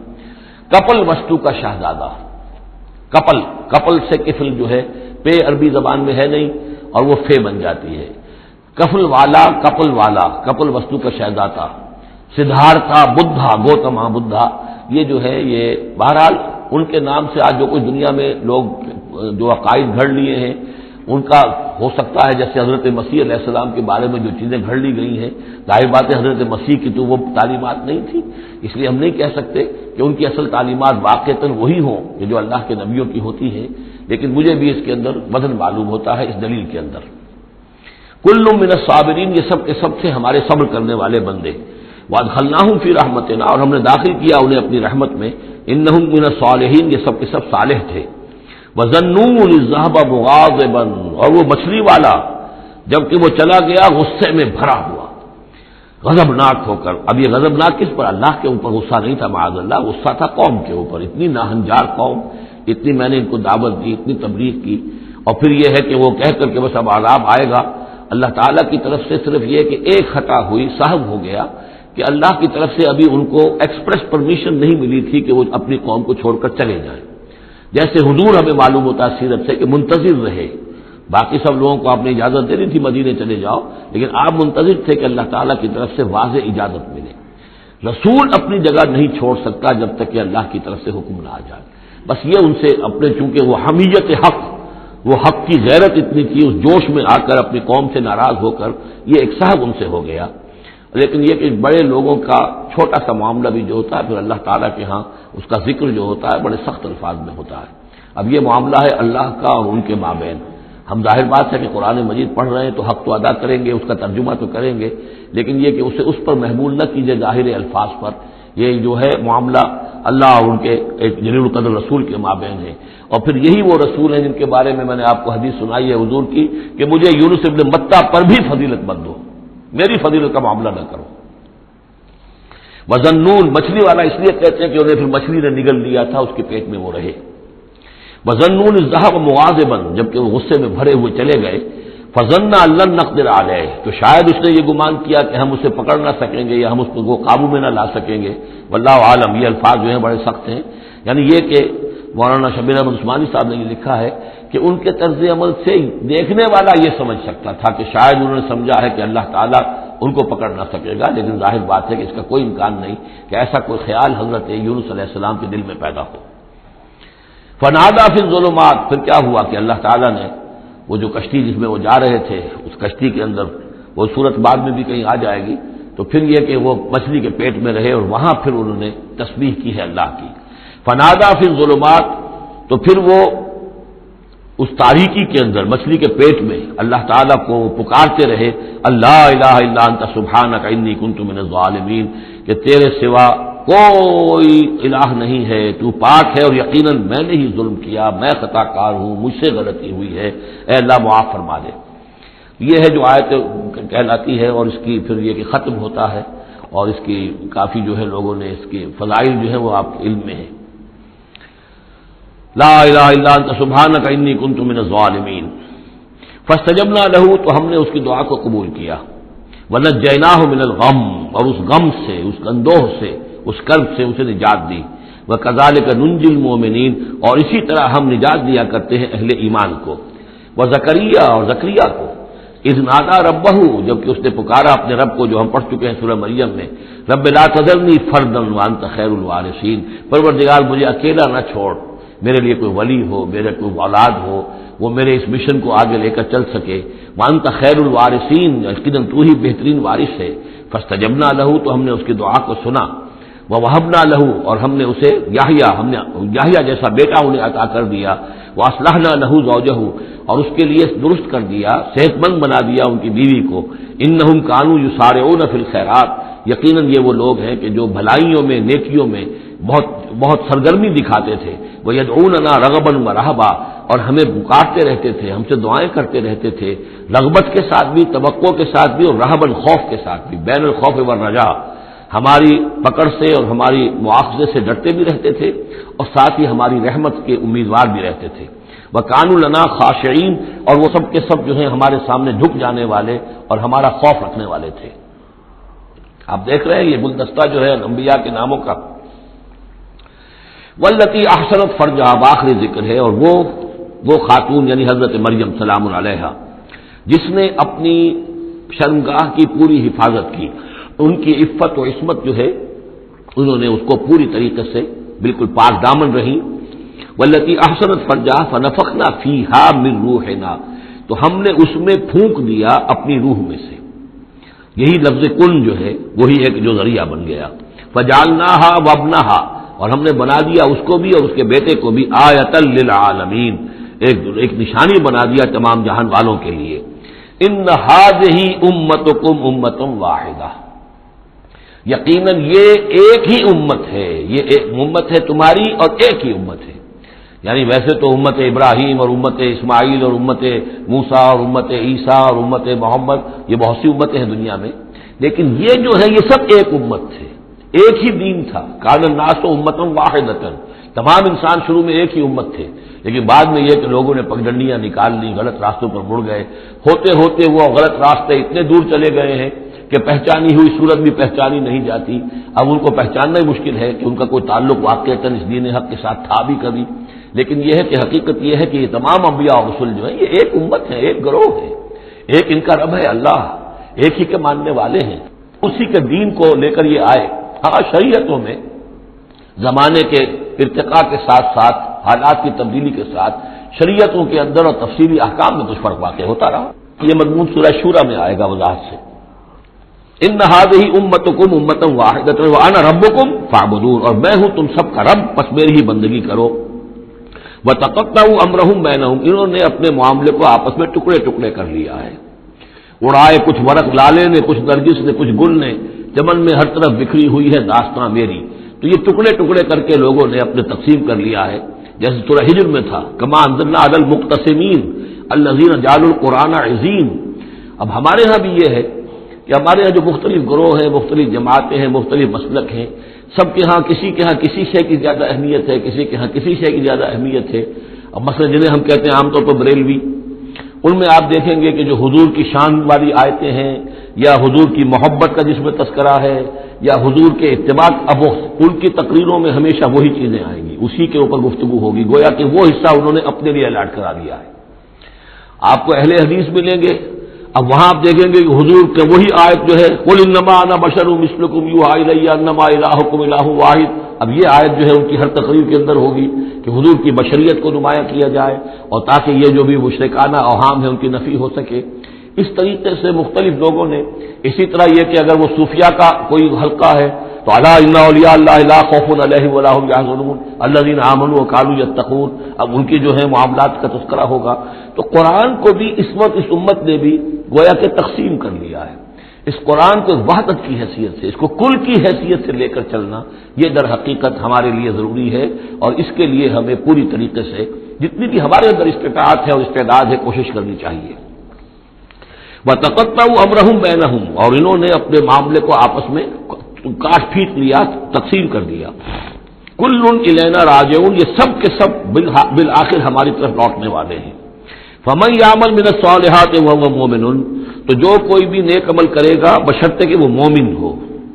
کپل وستو کا شہزادہ کپل سے کفل جو ہے پے عربی زبان میں ہے نہیں اور وہ فے بن جاتی ہے. کپل کپل وستو کا شہزادہ. سدھارتھا بدھا گوتما بدھا یہ جو ہے یہ بہرحال ان کے نام سے آج جو کچھ دنیا میں لوگ جو عقائد گھڑ لیے ہیں ان کا ہو سکتا ہے جیسے حضرت مسیح علیہ السلام کے بارے میں جو چیزیں گھڑ لی گئی ہیں ظاہر بات ہے حضرت مسیح کی تو وہ تعلیمات نہیں تھی اس لیے ہم نہیں کہہ سکتے کہ ان کی اصل تعلیمات واقعتاً وہی ہوں کہ جو اللہ کے نبیوں کی ہوتی ہے لیکن مجھے بھی اس کے اندر وزن معلوم ہوتا ہے اس دلیل کے اندر. کل من الصابرین یہ سب کے سب تھے ہمارے صبر کرنے والے بندے. وادخلناہم فی رحمتنا اور ہم نے داخل کیا انہیں اپنی رحمت میں. انہم من الصالحین یہ سب کے سب صالح تھے. وظنون اذ ذهب مغاضبا اور وہ مچھلی والا جبکہ وہ چلا گیا غصے میں بھرا ہوا غضبناک ہو کر. اب یہ غضبناک کس پر اللہ کے اوپر غصہ نہیں تھا معاذ اللہ غصہ تھا قوم کے اوپر. اتنی ناہنجار قوم اتنی میں نے ان کو دعوت دی اتنی تبلیغ کی اور پھر یہ ہے کہ وہ کہہ کر کے بس اب عذاب آئے گا. اللہ تعالیٰ کی طرف سے صرف یہ کہ ایک خطا ہوئی صاحب ہو گیا کہ اللہ کی طرف سے ابھی ان کو ایکسپریس پرمیشن نہیں ملی تھی کہ وہ اپنی قوم کو چھوڑ کر چلے جائیں. جیسے حضور ہمیں معلوم ہوتا ہے سیرت سے کہ منتظر رہے. باقی سب لوگوں کو آپ نے اجازت دے رہی تھی مدینے چلے جاؤ لیکن آپ منتظر تھے کہ اللہ تعالیٰ کی طرف سے واضح اجازت ملے. رسول اپنی جگہ نہیں چھوڑ سکتا جب تک کہ اللہ کی طرف سے حکم نہ آ جائے. بس یہ ان سے اپنے چونکہ وہ حمیت حق وہ حق کی غیرت اتنی تھی اس جوش میں آ کر اپنی قوم سے ناراض ہو کر یہ ایک صاحب ان سے ہو گیا. لیکن یہ کہ بڑے لوگوں کا چھوٹا سا معاملہ بھی جو ہوتا ہے پھر اللہ تعالیٰ کے ہاں اس کا ذکر جو ہوتا ہے بڑے سخت الفاظ میں ہوتا ہے. اب یہ معاملہ ہے اللہ کا اور ان کے مابین. ہم ظاہر بات ہے کہ قرآن مجید پڑھ رہے ہیں تو حق تو ادا کریں گے، اس کا ترجمہ تو کریں گے، لیکن یہ کہ اسے اس پر محمول نہ کیجیے ظاہر الفاظ پر. یہ جو ہے معاملہ اللہ اور ان کے ایک جلیل القدر رسول کے مابین ہے. اور پھر یہی وہ رسول ہیں جن کے بارے میں نے آپ کو حدیث سنائی ہے حضور کی کہ مجھے یونس ابن متیٰ پر بھی فضیلت مند ہو، میری فضیلت کا معاملہ نہ کرو. وذنون مچھلی والا اس لیے کہتے ہیں کہ انہیں پھر مچھلی نے نگل لیا تھا، اس کے پیٹ میں وہ رہے. وذنون ذهب مغاضبا جبکہ وہ غصے میں بھرے ہوئے چلے گئے. فظن لن نقدر علیہ تو شاید اس نے یہ گمان کیا کہ ہم اسے پکڑ نہ سکیں گے یا ہم اس کو قابو میں نہ لا سکیں گے. واللہ عالم یہ الفاظ جو ہیں بڑے سخت ہیں. یعنی یہ کہ مولانا شبیر احمد عثمانی صاحب نے یہ لکھا ہے کہ ان کے طرز عمل سے دیکھنے والا یہ سمجھ سکتا تھا کہ شاید انہوں نے سمجھا ہے کہ اللہ تعالیٰ ان کو پکڑ نہ سکے گا، لیکن ظاہر بات ہے کہ اس کا کوئی امکان نہیں کہ ایسا کوئی خیال حضرت یونس علیہ السلام کے دل میں پیدا ہو. فنادا فی الظلمات پھر کیا ہوا کہ اللہ تعالیٰ نے وہ جو کشتی جس میں وہ جا رہے تھے اس کشتی کے اندر وہ صورت بعد میں بھی کہیں آ جائے گی، تو پھر یہ کہ وہ مچھلی کے پیٹ میں رہے اور وہاں پھر انہوں نے تسبیح کی ہے اللہ کی. فنادا فی الظلمات تو پھر وہ اس تاریکی کے اندر مچھلی کے پیٹ میں اللہ تعالیٰ کو پکارتے رہے اللہ الہ الا انت سبحانک انی کنت من الظالمین کہ تیرے سوا کوئی الہ نہیں ہے، تو پاک ہے اور یقیناً میں نے ہی ظلم کیا، میں خطا کار ہوں، مجھ سے غلطی ہوئی ہے، اے اللہ معاف فرما دے. یہ ہے جو آیت کہلاتی ہے اور اس کی پھر یہ کہ ختم ہوتا ہے اور اس کی کافی جو ہے لوگوں نے اس کے فضائل جو ہے وہ آپ کے علم میں ہے. لا الہ الا انت سبحانک انی کنت من الظالمین فاستجبنا لہ تو ہم نے اس کی دعا کو قبول کیا. ونجیناہ من الغم اور اس غم سے، اس اندوہ سے، اس کرب سے اسے نجات دی. وکذالک ننجی المؤمنین اور اسی طرح ہم نجات دیا کرتے ہیں اہل ایمان کو. وزکریا اور زکریا کو اذ نادا ربہ جبکہ اس نے پکارا اپنے رب کو جو ہم پڑھ چکے ہیں سورہ مریم میں رب لا تذرنی فردا وانت خیر الوارثین پروردگار مجھے اکیلا نہ چھوڑ، میرے لیے کوئی ولی ہو، میرے کوئی اولاد ہو، وہ میرے اس مشن کو آگے لے کر چل سکے. وانت خیر الوارثین یقیناً تو ہی بہترین وارث ہے. فاستجبنا لہ تو ہم نے اس کی دعا کو سنا. ووہبنا لہ اور ہم نے اسے یحییٰ جیسا بیٹا انہیں عطا کر دیا. واصلحنا لہ زوجہ اور اس کے لیے درست کر دیا، صحت مند بنا دیا ان کی بیوی کو. انہم کانوا یسارعون فی الخیرات یقیناً یہ وہ لوگ ہیں کہ جو بھلائیوں میں نیکیوں میں بہت بہت سرگرمی دکھاتے تھے. وَيَدْعُونَنَا رَغَبًا وَرَهْبًا اور ہمیں پکارتے رہتے تھے، ہم سے دعائیں کرتے رہتے تھے، رغبت کے ساتھ بھی، توقع کے ساتھ بھی، اور رہباً خوف کے ساتھ بھی، بین الخوف والرجاء ہماری پکڑ سے اور ہماری مواخذے سے ڈرتے بھی رہتے تھے اور ساتھ ہی ہماری رحمت کے امیدوار بھی رہتے تھے. وَكَانُوا لَنَا خَاشِعِينَ اور وہ سب کے سب جو ہیں ہمارے سامنے جھک جانے والے اور ہمارا خوف رکھنے والے تھے. آپ دیکھ رہے ہیں یہ گلدستہ جو ہے انبیاء کے ناموں کا. واللتی احسنت فرجہا آخری ذکر ہے اور وہ خاتون یعنی حضرت مریم سلام علیہا جس نے اپنی شرمگاہ کی پوری حفاظت کی، ان کی عفت و عصمت جو ہے انہوں نے اس کو پوری طریقے سے بالکل پاک دامن رہی. واللتی احسنت فرجہا فنفخنا فیہا من روحنا تو ہم نے اس میں پھونک دیا اپنی روح میں سے. یہی لفظ کن جو ہے وہی ایک جو ذریعہ بن گیا. فجعلناہا وابنہا اور ہم نے بنا دیا اس کو بھی اور اس کے بیٹے کو بھی آیۃ للعالمین ایک نشانی بنا دیا تمام جہان والوں کے لیے. ان ھذہ امتکم امۃ واحدہ یقیناً یہ ایک ہی امت ہے، یہ ایک امت ہے تمہاری اور ایک ہی امت ہے. یعنی ویسے تو امت ابراہیم اور امت اسماعیل اور امت موسیٰ اور امت عیسیٰ اور امت محمد یہ بہت سی امتیں ہیں دنیا میں، لیکن یہ جو ہے یہ سب ایک امت تھے، ایک ہی دین تھا. کان الناس امۃ واحدۃ تمام انسان شروع میں ایک ہی امت تھے، لیکن بعد میں یہ کہ لوگوں نے پگڈنڈیاں نکال لی، غلط راستوں پر مڑ گئے، ہوتے ہوتے وہ غلط راستے اتنے دور چلے گئے ہیں کہ پہچانی ہوئی صورت بھی پہچانی نہیں جاتی. اب ان کو پہچاننا ہی مشکل ہے کہ ان کا کوئی تعلق واقعتاً اس دین حق کے ساتھ تھا بھی کبھی. لیکن یہ ہے کہ حقیقت یہ ہے کہ یہ تمام انبیاء اور رسول جو ہیں یہ ایک امت ہے، ایک گروہ ہے، ایک ان کا رب ہے اللہ، ایک ہی کے ماننے والے ہیں، اسی کے دین کو لے کر یہ آئے. ہاں شریعتوں میں زمانے کے ارتقاء کے ساتھ ساتھ حالات کی تبدیلی کے ساتھ شریعتوں کے اندر اور تفصیلی احکام میں کچھ فرق واقع ہوتا رہا. یہ مضمون سورہ شورى میں آئے گا وضاحت سے. ان ھذہ امتکم امۃ واحدۃ وانا ربکم فاعبدون، اور میں ہوں تم سب کا رب، پس میری ہی بندگی کرو۔ وتقطعوا امرهم بینہم، انہوں نے اپنے معاملے کو آپس میں ٹکڑے ٹکڑے کر لیا ہے، اڑائے کچھ ورق لالے نے، کچھ نرگس نے، کچھ گل نے، چمن میں ہر طرف بکھری ہوئی ہے داستاں میری۔ تو یہ ٹکڑے ٹکڑے کر کے لوگوں نے اپنے تقسیم کر لیا ہے، جیسے سورہ ہجر میں تھا، کما انزلنا علی المقتسمین الذین جعلوا القرآن عظیم۔ اب ہمارے ہاں بھی یہ ہے کہ ہمارے ہاں جو مختلف گروہ ہیں، مختلف جماعتیں ہیں، مختلف مسلک ہیں، سب کے ہاں کسی شے کی زیادہ اہمیت ہے، کسی کے ہاں کسی شے کی زیادہ اہمیت ہے۔ اب مثلا جنہیں ہم کہتے ہیں عام طور پر بریلوی، ان میں آپ دیکھیں گے کہ جو حضور کی شان والی آیتیں ہیں، یا حضور کی محبت کا جس میں تذکرہ ہے، یا حضور کے اتباع، اب ان کی تقریروں میں ہمیشہ وہی چیزیں آئیں گی، اسی کے اوپر گفتگو ہوگی، گویا کہ وہ حصہ انہوں نے اپنے لیے الاٹ کرا دیا ہے۔ آپ کو اہل حدیث ملیں گے، اب وہاں آپ دیکھیں گے کہ حضور کے وہی آیت جو ہے قل انما انا بشر مثلکم یوحی الی انما الہکم الہ واحد، اب یہ آیت جو ہے ان کی ہر تقریر کے اندر ہوگی کہ حضور کی بشریت کو نمایاں کیا جائے، اور تاکہ یہ جو بھی مشرکانہ اوہام ہے ان کی نفی ہو سکے۔ اس طریقے سے مختلف لوگوں نے، اسی طرح یہ کہ اگر وہ صوفیہ کا کوئی حلقہ ہے تو الا ان اولیاء اللہ لا خوف علیہم ولا هم يحزنون الذین آمنوا وكانوا يتقون، اب ان کی جو ہے معاملات کا تذکرہ ہوگا۔ تو قرآن کو بھی اس وقت اس امت نے بھی گویا کہ تقسیم کر لیا ہے۔ اس قرآن کو وحدت کی حیثیت سے، اس کو کل کی حیثیت سے لے کر چلنا، یہ در حقیقت ہمارے لیے ضروری ہے، اور اس کے لیے ہمیں پوری طریقے سے جتنی بھی ہمارے اندر استطاعت ہے اور استعداد ہے کوشش کرنی چاہیے۔ وَتَقَطَّعُوا أَمْرَهُمْ بَيْنَهُمْ، اور انہوں نے اپنے معاملے کو آپس میں کاٹ پھینٹ لیا، تقسیم کر دیا۔ كُلٌّ إِلَيْنَا راجعون، یہ سب کے سب بالآخر ہماری طرف لوٹنے والے ہیں۔ فَمَن يَعْمَلْ مِنَ الصَّالِحَاتِ وَهُوَ مُؤْمِنٌ، تو جو کوئی بھی نیک عمل کرے گا بشرطے کہ وہ مومن ہو۔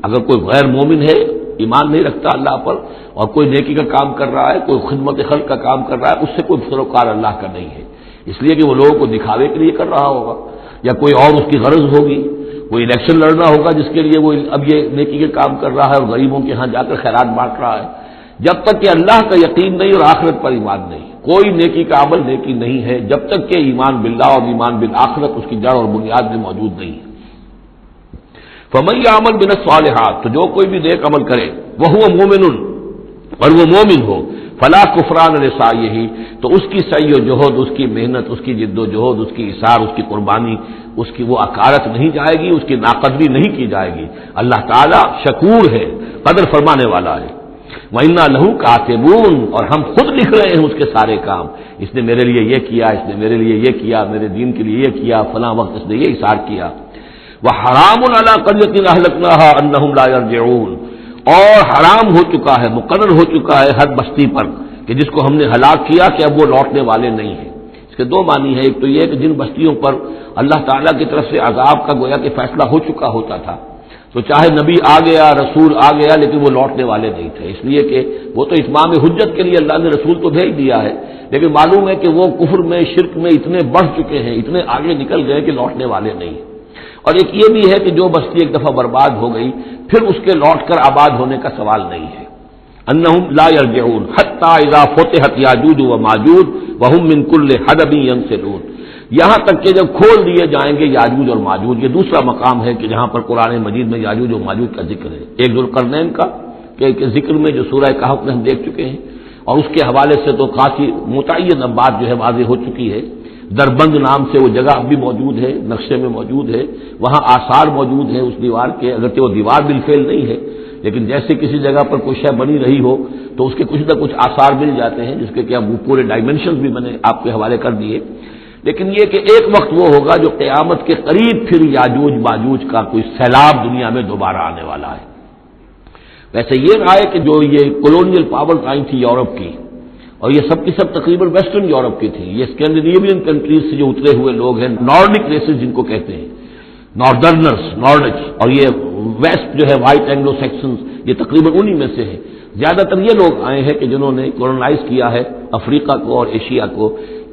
اگر کوئی غیر مومن ہے، ایمان نہیں رکھتا اللہ پر، اور کوئی نیکی کا کام کر رہا ہے، کوئی خدمت خلق کا کام کر رہا ہے، اس سے کوئی سروکار اللہ کا نہیں ہے، اس لیے کہ وہ لوگوں کو دکھاوے کے لیے کر رہا ہوگا، یا کوئی اور اس کی غرض ہوگی، کوئی الیکشن لڑنا ہوگا جس کے لیے وہ اب یہ نیکی کے کام کر رہا ہے اور غریبوں کے ہاں جا کر خیرات بانٹ رہا ہے۔ جب تک کہ اللہ کا یقین نہیں اور آخرت پر ایمان نہیں، کوئی نیکی کا عمل نیکی نہیں ہے جب تک کہ ایمان باللہ اور ایمان بالآخرت اس کی جڑ اور بنیاد میں موجود نہیں ہے۔ فَمَن يَعْمَلْ مِنَ الصَّالِحَاتِ، تو جو کوئی بھی نیک عمل کرے وَهُوَ مُؤْمِنٌ، اور وہ مومن ہو، فَلَا كُفْرَانَ لِسَعْيِهِ، تو اس کی سعی و جہد، اس کی محنت، اس کی جد و جہد، اس کی اثار، اس کی قربانی، اس کی وہ اکارت نہیں جائے گی، اس کی ناقدری نہیں کی جائے گی۔ اللہ تعالیٰ شکور ہے، قدر فرمانے والا ہے۔ وَإِنَّا لَهُ كَاتِبُونَ، اور ہم خود لکھ رہے ہیں اس کے سارے کام، اس نے میرے لیے یہ کیا، اس نے میرے لیے یہ کیا، میرے دین کے لیے یہ کیا، فلاں وقت اس نے یہ اثار کیا۔ وَحَرَامٌ عَلَىٰ قَرْيَةٍ أَهْلَكْنَاهَا أَنَّهُمْ لَا يَرْجِعُونَ، اور حرام ہو چکا ہے، مقرر ہو چکا ہے ہر بستی پر کہ جس کو ہم نے ہلاک کیا کہ اب وہ لوٹنے والے نہیں ہیں۔ اس کے دو معنی ہیں، ایک تو یہ کہ جن بستیوں پر اللہ تعالیٰ کی طرف سے عذاب کا گویا کہ فیصلہ ہو چکا ہوتا تھا، تو چاہے نبی آ گیا، رسول آ گیا، لیکن وہ لوٹنے والے نہیں تھے، اس لیے کہ وہ تو اتمام حجت کے لیے اللہ نے رسول تو بھیج دیا ہے، لیکن معلوم ہے کہ وہ کفر میں، شرک میں اتنے بڑھ چکے ہیں، اتنے آگے نکل گئے کہ لوٹنے والے نہیں ہیں۔ اور ایک یہ بھی ہے کہ جو بستی ایک دفعہ برباد ہو گئی پھر اس کے لوٹ کر آباد ہونے کا سوال نہیں ہے۔ انہم لا یرجعون حتی اذا فتحت یاجوج و ماجوج وہم من کل حدب ینسلون، یہاں تک کہ جب کھول دیے جائیں گے یاجوج اور ماجوج۔ یہ دوسرا مقام ہے کہ جہاں پر قرآن مجید میں یاجوج و ماجوج کا ذکر ہے، ایک ذوالقرنین کا کہ ذکر میں جو سورہ کہف میں ہم دیکھ چکے ہیں، اور اس کے حوالے سے تو خاصی متعین بات جو ہے واضح ہو چکی ہے۔ دربند نام سے وہ جگہ اب بھی موجود ہے، نقشے میں موجود ہے، وہاں آثار موجود ہیں اس دیوار کے، اگرچہ وہ دیوار بالفعل نہیں ہے، لیکن جیسے کسی جگہ پر کوئی شے بنی رہی ہو تو اس کے کچھ نہ کچھ آثار مل جاتے ہیں، جس کے کہ اب وہ پورے ڈائمنشنز بھی میں نے آپ کے حوالے کر دیے۔ لیکن یہ کہ ایک وقت وہ ہوگا جو قیامت کے قریب پھر یاجوج ماجوج کا کوئی سیلاب دنیا میں دوبارہ آنے والا ہے۔ ویسے یہ رہا ہے کہ جو یہ کولونیل پاورز آئی تھی یورپ کی، اور یہ سب کی سب تقریباً ویسٹرن یورپ کی تھی، یہ اسکینڈینیوین کنٹریز سے جو اترے ہوئے لوگ ہیں، نارڈک ریسز جن کو کہتے ہیں، ناردرنرز، نارڈک، اور یہ ویسٹ جو ہے وائٹ اینگلو سیکسنز، یہ تقریباً انہی میں سے ہیں۔ زیادہ تر یہ لوگ آئے ہیں کہ جنہوں نے کولونائز کیا ہے افریقہ کو اور ایشیا کو۔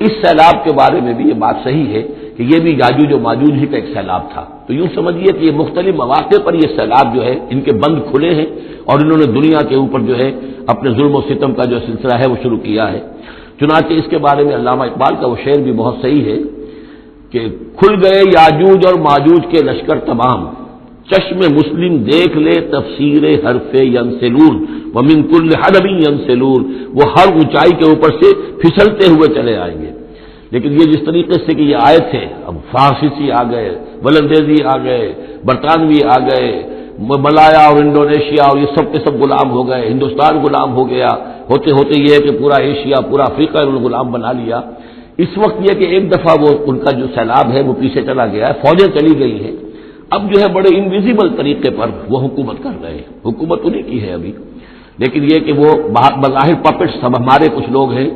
اس سیلاب کے بارے میں بھی یہ بات صحیح ہے کہ یہ بھی یاجوج و ماجوج ہی کا ایک سیلاب تھا، تو یوں سمجھیے کہ یہ مختلف مواقع پر یہ سیلاب جو ہے ان کے بند کھلے ہیں، اور انہوں نے دنیا کے اوپر جو ہے اپنے ظلم و ستم کا جو سلسلہ ہے وہ شروع کیا ہے۔ چنانچہ اس کے بارے میں علامہ اقبال کا وہ شعر بھی بہت صحیح ہے کہ کھل گئے یاجوج اور ماجوج کے لشکر تمام، چشم مسلم دیکھ لے تفسیر حرف ینسلون ومن کل حدب ینسلون، وہ ہر اونچائی کے اوپر سے پھسلتے ہوئے چلے آئیں گے۔ لیکن یہ جس طریقے سے کہ یہ آئے تھے، اب فرانسیسی آ گئے، ولندیزی آ گئے، برطانوی آ گئے، ملایا اور انڈونیشیا اور یہ سب کے سب غلام ہو گئے، ہندوستان غلام ہو گیا، ہوتے ہوتے یہ ہے کہ پورا ایشیا، پورا افریقہ انہوں نے غلام بنا لیا۔ اس وقت یہ کہ ایک دفعہ وہ ان کا جو سیلاب ہے وہ پیچھے چلا گیا ہے، فوجیں چلی گئی ہیں، اب جو ہے بڑے انویزیبل طریقے پر وہ حکومت کر رہے ہیں، حکومت انہیں کی ہے ابھی، لیکن یہ کہ وہ بظاہر پپٹس سب ہمارے کچھ لوگ ہیں،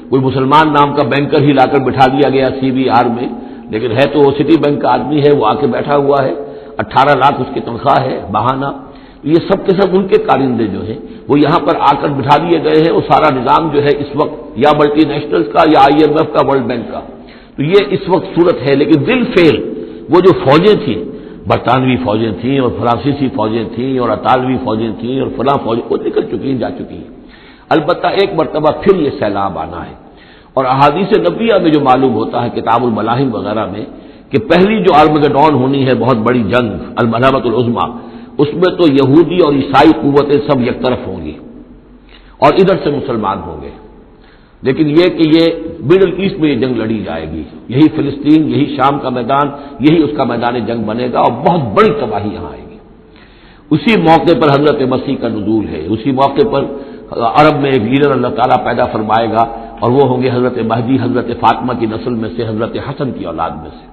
کوئی مسلمان نام کا بینکر ہی لا کر بٹھا دیا گیا CBR میں، لیکن ہے تو وہ سٹی بینک کا آدمی ہے، وہ آ کے بیٹھا ہوا ہے، 18 لاکھ اس کی تنخواہ ہے بہانہ۔ یہ سب کے سب ان کے کارندے جو ہیں وہ یہاں پر آ کر بٹھا دیے گئے ہیں، وہ سارا نظام جو ہے اس وقت یا ملٹی نیشنلز کا یا IMF کا، ورلڈ بینک کا، تو یہ اس وقت صورت ہے۔ لیکن بالفعل وہ جو فوجیں تھیں، برطانوی فوجیں تھیں اور فرانسیسی فوجیں تھیں اور اطالوی فوجیں تھیں اور فلاں فوجیں، وہ نکل چکی ہیں، جا چکی ہیں۔ البتہ ایک مرتبہ پھر یہ سیلاب آنا ہے، اور احادیث نبویہ میں جو معلوم ہوتا ہے کتاب الملاحم وغیرہ میں کہ پہلی جو آرمگڈون ہونی ہے، بہت بڑی جنگ، الملحمۃ العظمیٰ، اس میں تو یہودی اور عیسائی قوتیں سب یک طرف ہوں گی اور ادھر سے مسلمان ہوں گے، لیکن یہ کہ یہ مڈل ایسٹ میں یہ جنگ لڑی جائے گی، یہی فلسطین، یہی شام کا میدان، یہی اس کا میدان جنگ بنے گا اور بہت بڑی تباہی یہاں آئے گی۔ اسی موقع پر حضرت مسیح کا نزول ہے، اسی موقع پر عرب میں ایک لیڈر اللہ تعالیٰ پیدا فرمائے گا اور وہ ہوں گے حضرت مہدی، حضرت فاطمہ کی نسل میں سے، حضرت حسن کی اولاد میں سے،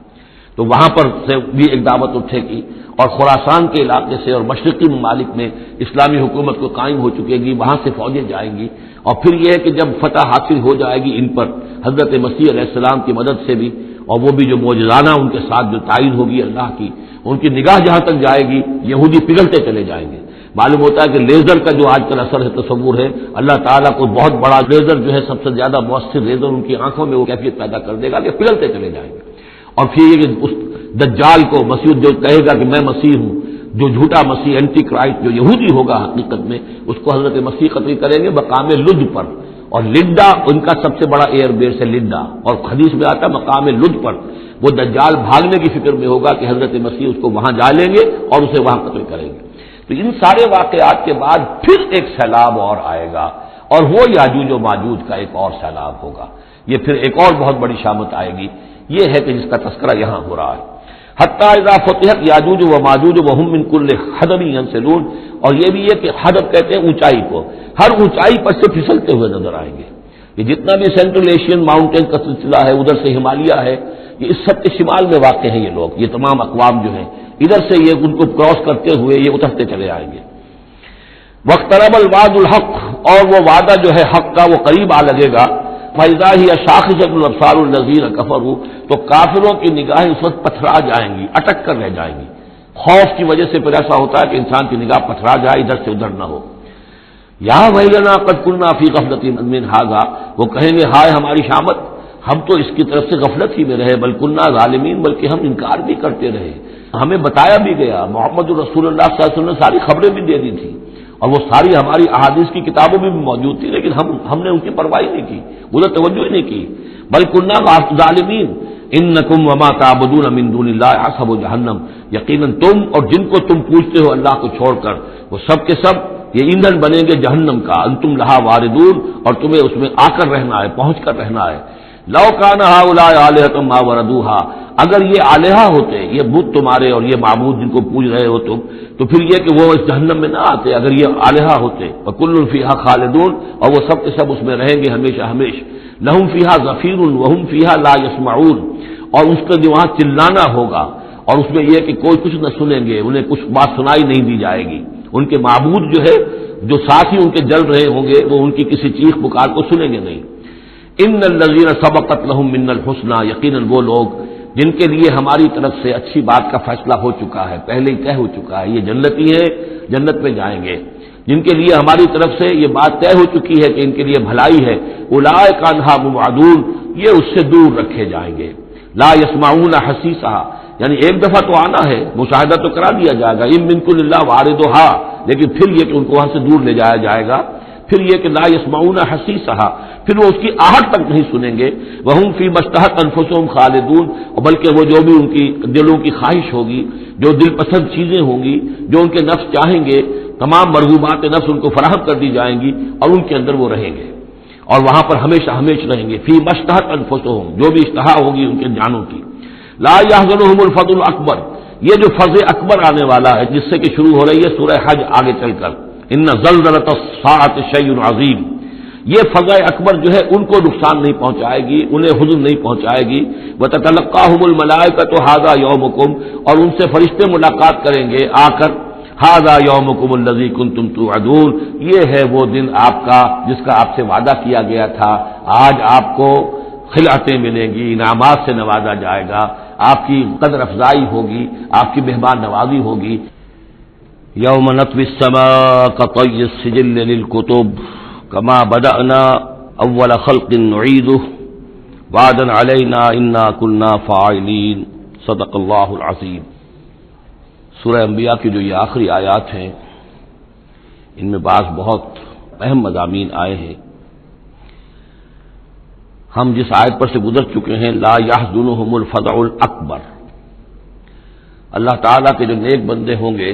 تو وہاں پر سے بھی ایک دعوت اٹھے گی اور خراسان کے علاقے سے اور مشرقی ممالک میں اسلامی حکومت کو قائم ہو چکے گی، وہاں سے فوجیں جائیں گی، اور پھر یہ ہے کہ جب فتح حاصل ہو جائے گی ان پر حضرت مسیح علیہ السلام کی مدد سے بھی، اور وہ بھی جو معجزانہ ان کے ساتھ جو تعین ہوگی اللہ کی، ان کی نگاہ جہاں تک جائے گی یہودی پگھلتے چلے جائیں گے۔ معلوم ہوتا ہے کہ لیزر کا جو آج کل اثر ہے، تصور ہے، اللہ تعالیٰ کو بہت بڑا لیزر جو ہے، سب سے زیادہ مؤثر لیزر ان کی آنکھوں میں وہ کیفیت پیدا کر دے گا کہ پگھلتے چلے جائیں گے۔ اور پھر یہ کہ اس دجال کو مسیح جو کہے گا کہ میں مسیح ہوں، جو جھوٹا مسیح اینٹی کرائسٹ جو یہودی ہوگا حقیقت میں، اس کو حضرت مسیح قتل کریں گے مقام لد پر، اور لڈا ان کا سب سے بڑا ایئر بیس ہے لڈا، اور حدیث میں آتا ہے مقام لد پر وہ دجال بھاگنے کی فکر میں ہوگا کہ حضرت مسیح اس کو وہاں جا لیں گے اور اسے وہاں قتل کریں گے۔ تو ان سارے واقعات کے بعد پھر ایک سیلاب اور آئے گا، اور وہ یاجوج و ماجوج کا ایک اور سیلاب ہوگا، یہ پھر ایک اور بہت بڑی شامت آئے گی، یہ ہے کہ جس کا تذکرہ یہاں ہو رہا ہے۔ حتیٰ اذا فتحت یاجوج و ماجوج وہم من کل حدب ینسلون، اور یہ بھی ہے کہ حدب کہتے ہیں اونچائی کو، ہر اونچائی پر سے پھسلتے ہوئے نظر آئیں گے۔ یہ جتنا بھی سینٹرل ایشین ماؤنٹین کا سلسلہ ہے، ادھر سے ہمالیہ ہے، یہ اس سب کے شمال میں واقع ہیں یہ لوگ، یہ تمام اقوام جو ہیں ادھر سے یہ ان کو کراس کرتے ہوئے یہ اترتے چلے آئیں گے۔ واقترب الوعد الحق، اور وہ وعدہ جو ہے حق کا وہ قریب آ لگے گا۔ فَإِذَا هِيَ شَاخِصَةٌ أَبْصَارُ الَّذِينَ كَفَرُوا، تو کافروں کی نگاہیں اس وقت پتھرا جائیں گی، اٹک کر رہ جائیں گی، خوف کی وجہ سے پھر ایسا ہوتا ہے کہ انسان کی نگاہ پتھرا جائے، ادھر سے ادھر نہ ہو۔ یا ویلنا قد كنا فی غفلۃ من ھذا، وہ کہیں گے ہائے ہماری شامت، ہم تو اس کی طرف سے غفلت ہی میں رہے، بل كنا ظالمین، بلکہ ہم انکار بھی کرتے رہے، ہمیں بتایا بھی گیا، محمد رسول اللہ صلی اللہ علیہ وسلم نے ساری خبریں بھی دے دی تھی، اور وہ ساری ہماری احادیث کی کتابوں میں بھی موجود تھی، لیکن ہم نے ان کی پرواہ نہیں کی، ادھر توجہ ہی نہیں کی۔ بل كنا ظالمین انکم وما تعبدون من دون اللہ حسب جہنم، یقیناً تم اور جن کو تم پوچھتے ہو اللہ کو چھوڑ کر، وہ سب کے سب یہ ایندھن بنیں گے جہنم کا، انتم لہا واردون، اور تمہیں اس میں آ کر رہنا ہے، پہنچ کر رہنا ہے۔ لو کان ہؤلاء آلہۃ ما وردوها، اگر یہ آلہہ ہوتے، یہ بت تمہارے اور یہ معبود جن کو پوج رہے ہو تم، تو پھر یہ کہ وہ اس جہنم میں نہ آتے اگر یہ آلہہ ہوتے۔ وکل فیہا خالدون، اور وہ سب کے سب اس میں رہیں گے ہمیشہ ہمیشہ۔ لہم فیہا زفیر وہم فیہا لا یسمعون، اور اس کا جو وہاں چلانا ہوگا، اور اس میں یہ کہ کوئی کچھ نہ سنیں گے، انہیں کچھ بات سنائی نہیں دی جائے گی، ان کے معبود جو ہے جو ساتھی ان کے جل رہے ہوں گے وہ ان کی کسی چیخ پکار کو سنیں گے نہیں۔ ان الذین سبقت لہم من الحسنی، یقیناً وہ لوگ جن کے لیے ہماری طرف سے اچھی بات کا فیصلہ ہو چکا ہے، پہلے ہی طے ہو چکا ہے، یہ جنتی ہے، جنت میں جائیں گے، جن کے لیے ہماری طرف سے یہ بات طے ہو چکی ہے کہ ان کے لیے بھلائی ہے، اولئک عنہا مبعدون، یہ اس سے دور رکھے جائیں گے۔ لا یسمعون حسیسہا، یعنی ایک دفعہ تو آنا ہے، مشاہدہ تو کرا دیا جائے گا، ان منکم الا واردھا، لیکن پھر یہ کہ ان کو وہاں سے دور لے جایا جائے گا۔ پھر یہ کہ لا یسمعون حسیسہا، پھر وہ اس کی آہٹ تک نہیں سنیں گے، وہم فی مشتہت انفسہم خالدون، بلکہ وہ جو بھی ان کی دلوں کی خواہش ہوگی، جو دل پسند چیزیں ہوں گی، جو ان کے نفس چاہیں گے، تمام مرغوبات نفس ان کو فراہم کر دی جائیں گی اور ان کے اندر وہ رہیں گے اور وہاں پر ہمیشہ ہمیشہ رہیں گے، فی مشتہت انفسہم، جو بھی اشتہا ہوگی ان کے جانوں کی۔ لا یحزنہم الفزع الاکبر، یہ جو فضل اکبر آنے والا ہے جس سے کہ شروع ہو رہی ہے سورہ حج آگے چل کر، ان زلزلۃ الساعۃ شیء عظیم، یہ فضل اکبر جو ہے ان کو نقصان نہیں پہنچائے گی، انہیں حزن نہیں پہنچائے گی۔ وتتلقاہم الملائکۃ ھذا یومکم، اور ان سے فرشتے ملاقات کریں گے آ کر، ھذا یومکم الذی کنتم توعدون، یہ ہے وہ دن آپ کا جس کا آپ سے وعدہ کیا گیا تھا، آج آپ کو خلعتیں ملیں گی، انعامات سے نوازا جائے گا، آپ کی قدر افزائی ہوگی، آپ کی مہمان نوازی ہوگی۔ یوم نطوی السماء کطی السجل للکتب کما بدأنا اول خلق نعیدہ وعدا علینا انا کنا فاعلین، صدق اللہ العظیم۔ سورہ انبیاء کی جو یہ آخری آیات ہیں ان میں بعض بہت اہم مضامین آئے ہیں۔ ہم جس آیت پر سے گزر چکے ہیں، لا یحزنہم الفزع الاکبر، اللہ تعالیٰ کے جو نیک بندے ہوں گے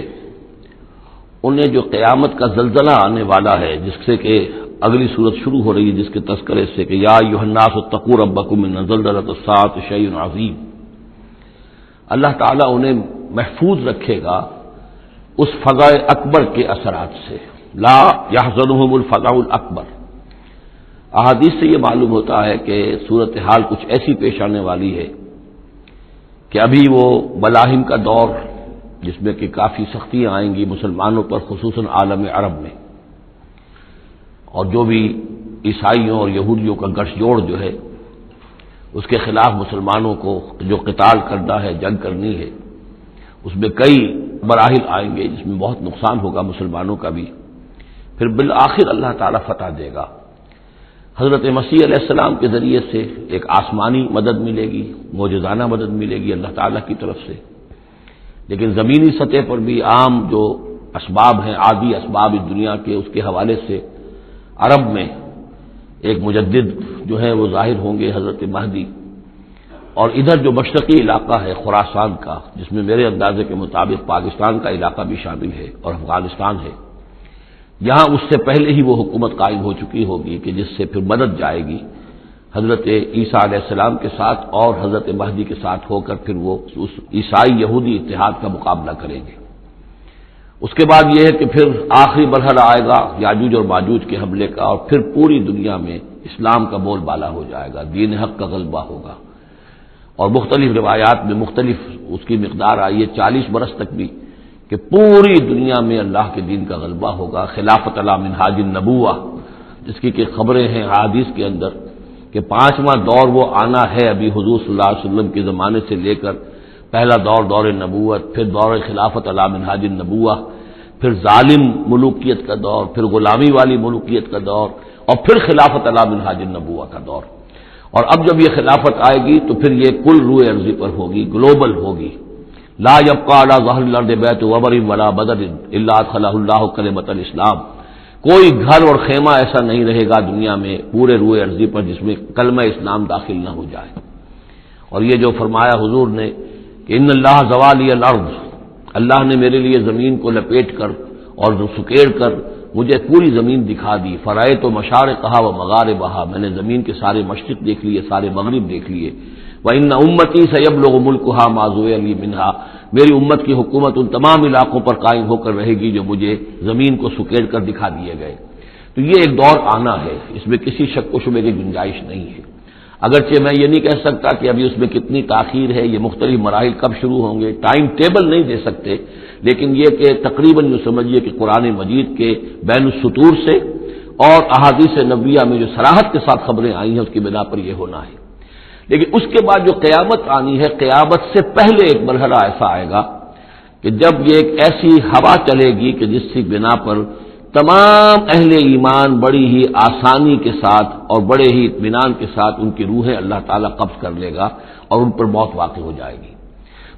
انہیں جو قیامت کا زلزلہ آنے والا ہے، جس سے کہ اگلی صورت شروع ہو رہی ہے جس کے تذکرے سے کہ یا ایھا الناس اتقوا ربکم ان زلزلۃ الساعۃ شیء عظیم، اللہ تعالیٰ انہیں محفوظ رکھے گا اس فزع اکبر کے اثرات سے۔ لا یحزنہم الفزع الاکبر، احادیث سے یہ معلوم ہوتا ہے کہ صورتحال کچھ ایسی پیش آنے والی ہے کہ ابھی وہ ملاحم کا دور جس میں کہ کافی سختیاں آئیں گی مسلمانوں پر، خصوصاً عالم عرب میں، اور جو بھی عیسائیوں اور یہودیوں کا گٹھ جوڑ جو ہے اس کے خلاف مسلمانوں کو جو قتال کرنا ہے، جنگ کرنی ہے، اس میں کئی مراحل آئیں گے جس میں بہت نقصان ہوگا مسلمانوں کا بھی، پھر بالآخر اللہ تعالیٰ فتح دے گا۔ حضرت مسیح علیہ السلام کے ذریعے سے ایک آسمانی مدد ملے گی، معجزانہ مدد ملے گی اللہ تعالیٰ کی طرف سے، لیکن زمینی سطح پر بھی عام جو اسباب ہیں، عادی اسباب اس دنیا کے، اس کے حوالے سے عرب میں ایک مجدد جو ہے وہ ظاہر ہوں گے، حضرت مہدی، اور ادھر جو مشرقی علاقہ ہے خراسان کا، جس میں میرے اندازے کے مطابق پاکستان کا علاقہ بھی شامل ہے اور افغانستان ہے، یہاں اس سے پہلے ہی وہ حکومت قائم ہو چکی ہوگی کہ جس سے پھر مدد جائے گی حضرت عیسیٰ علیہ السلام کے ساتھ اور حضرت مہدی کے ساتھ ہو کر پھر وہ اس عیسائی یہودی اتحاد کا مقابلہ کریں گے۔ اس کے بعد یہ ہے کہ پھر آخری مرحلہ آئے گا یاجوج اور ماجوج کے حملے کا، اور پھر پوری دنیا میں اسلام کا بول بالا ہو جائے گا، دین حق کا غلبہ ہوگا، اور مختلف روایات میں مختلف اس کی مقدار آئی ہے 40 برس تک بھی، کہ پوری دنیا میں اللہ کے دین کا غلبہ ہوگا، خلافت علی منہاج النبوہ، جس کی کہ خبریں ہیں حدیث کے اندر کہ 5واں دور وہ آنا ہے ابھی حضور صلی اللہ علیہ وسلم کے زمانے سے لے کر، پہلا دور دور نبوت، پھر دور خلافت علی منہاج النبوہ، پھر ظالم ملوکیت کا دور، پھر غلامی والی ملوکیت کا دور، اور پھر خلافت علی منہاج النبوہ کا دور۔ اور اب جب یہ خلافت آئے گی تو پھر یہ کل روئے ارضی پر ہوگی، گلوبل ہوگی۔ لا یبقى علی ظہر الارض بیت وبر ولا بدر الا ادخلہ اللہ کلمۃ الاسلام، کوئی گھر اور خیمہ ایسا نہیں رہے گا دنیا میں پورے روئے ارضی پر جس میں کلمہ اسلام داخل نہ ہو جائے۔ اور یہ جو فرمایا حضور نے کہ ان اللہ زوالی الارض، اللہ نے میرے لیے زمین کو لپیٹ کر اور سکیڑ کر مجھے پوری زمین دکھا دی، فرائے تو مشارقہا و مغاربہا، میں نے زمین کے سارے مشرق دیکھ لیے، سارے مغرب دیکھ لیے۔ وَإِنَّ أُمَّتِي سَيَبْلُغُ مُلْكُهَا مَا زُوِّيَ لِي مِنْهَا، میری امت کی حکومت ان تمام علاقوں پر قائم ہو کر رہے گی جو مجھے زمین کو سکیڑ کر دکھا دیے گئے۔ تو یہ ایک دور آنا ہے، اس میں کسی شک و شبے کی گنجائش نہیں ہے، اگرچہ میں یہ نہیں کہہ سکتا کہ ابھی اس میں کتنی تاخیر ہے، یہ مختلف مراحل کب شروع ہوں گے، ٹائم ٹیبل نہیں دے سکتے، لیکن یہ کہ تقریباً جو سمجھیے کہ قرآن مجید کے بین السطور سے اور احادیث نبویہ میں جو صراحت کے ساتھ خبریں آئی ہیں اس کی بنا پر یہ ہونا ہے۔ لیکن اس کے بعد جو قیامت آنی ہے، قیامت سے پہلے ایک مرحلہ ایسا آئے گا کہ جب یہ ایک ایسی ہوا چلے گی کہ جس کی بنا پر تمام اہل ایمان بڑی ہی آسانی کے ساتھ اور بڑے ہی اطمینان کے ساتھ ان کی روحیں اللہ تعالیٰ قبض کر لے گا اور ان پر موت واقع ہو جائے گی۔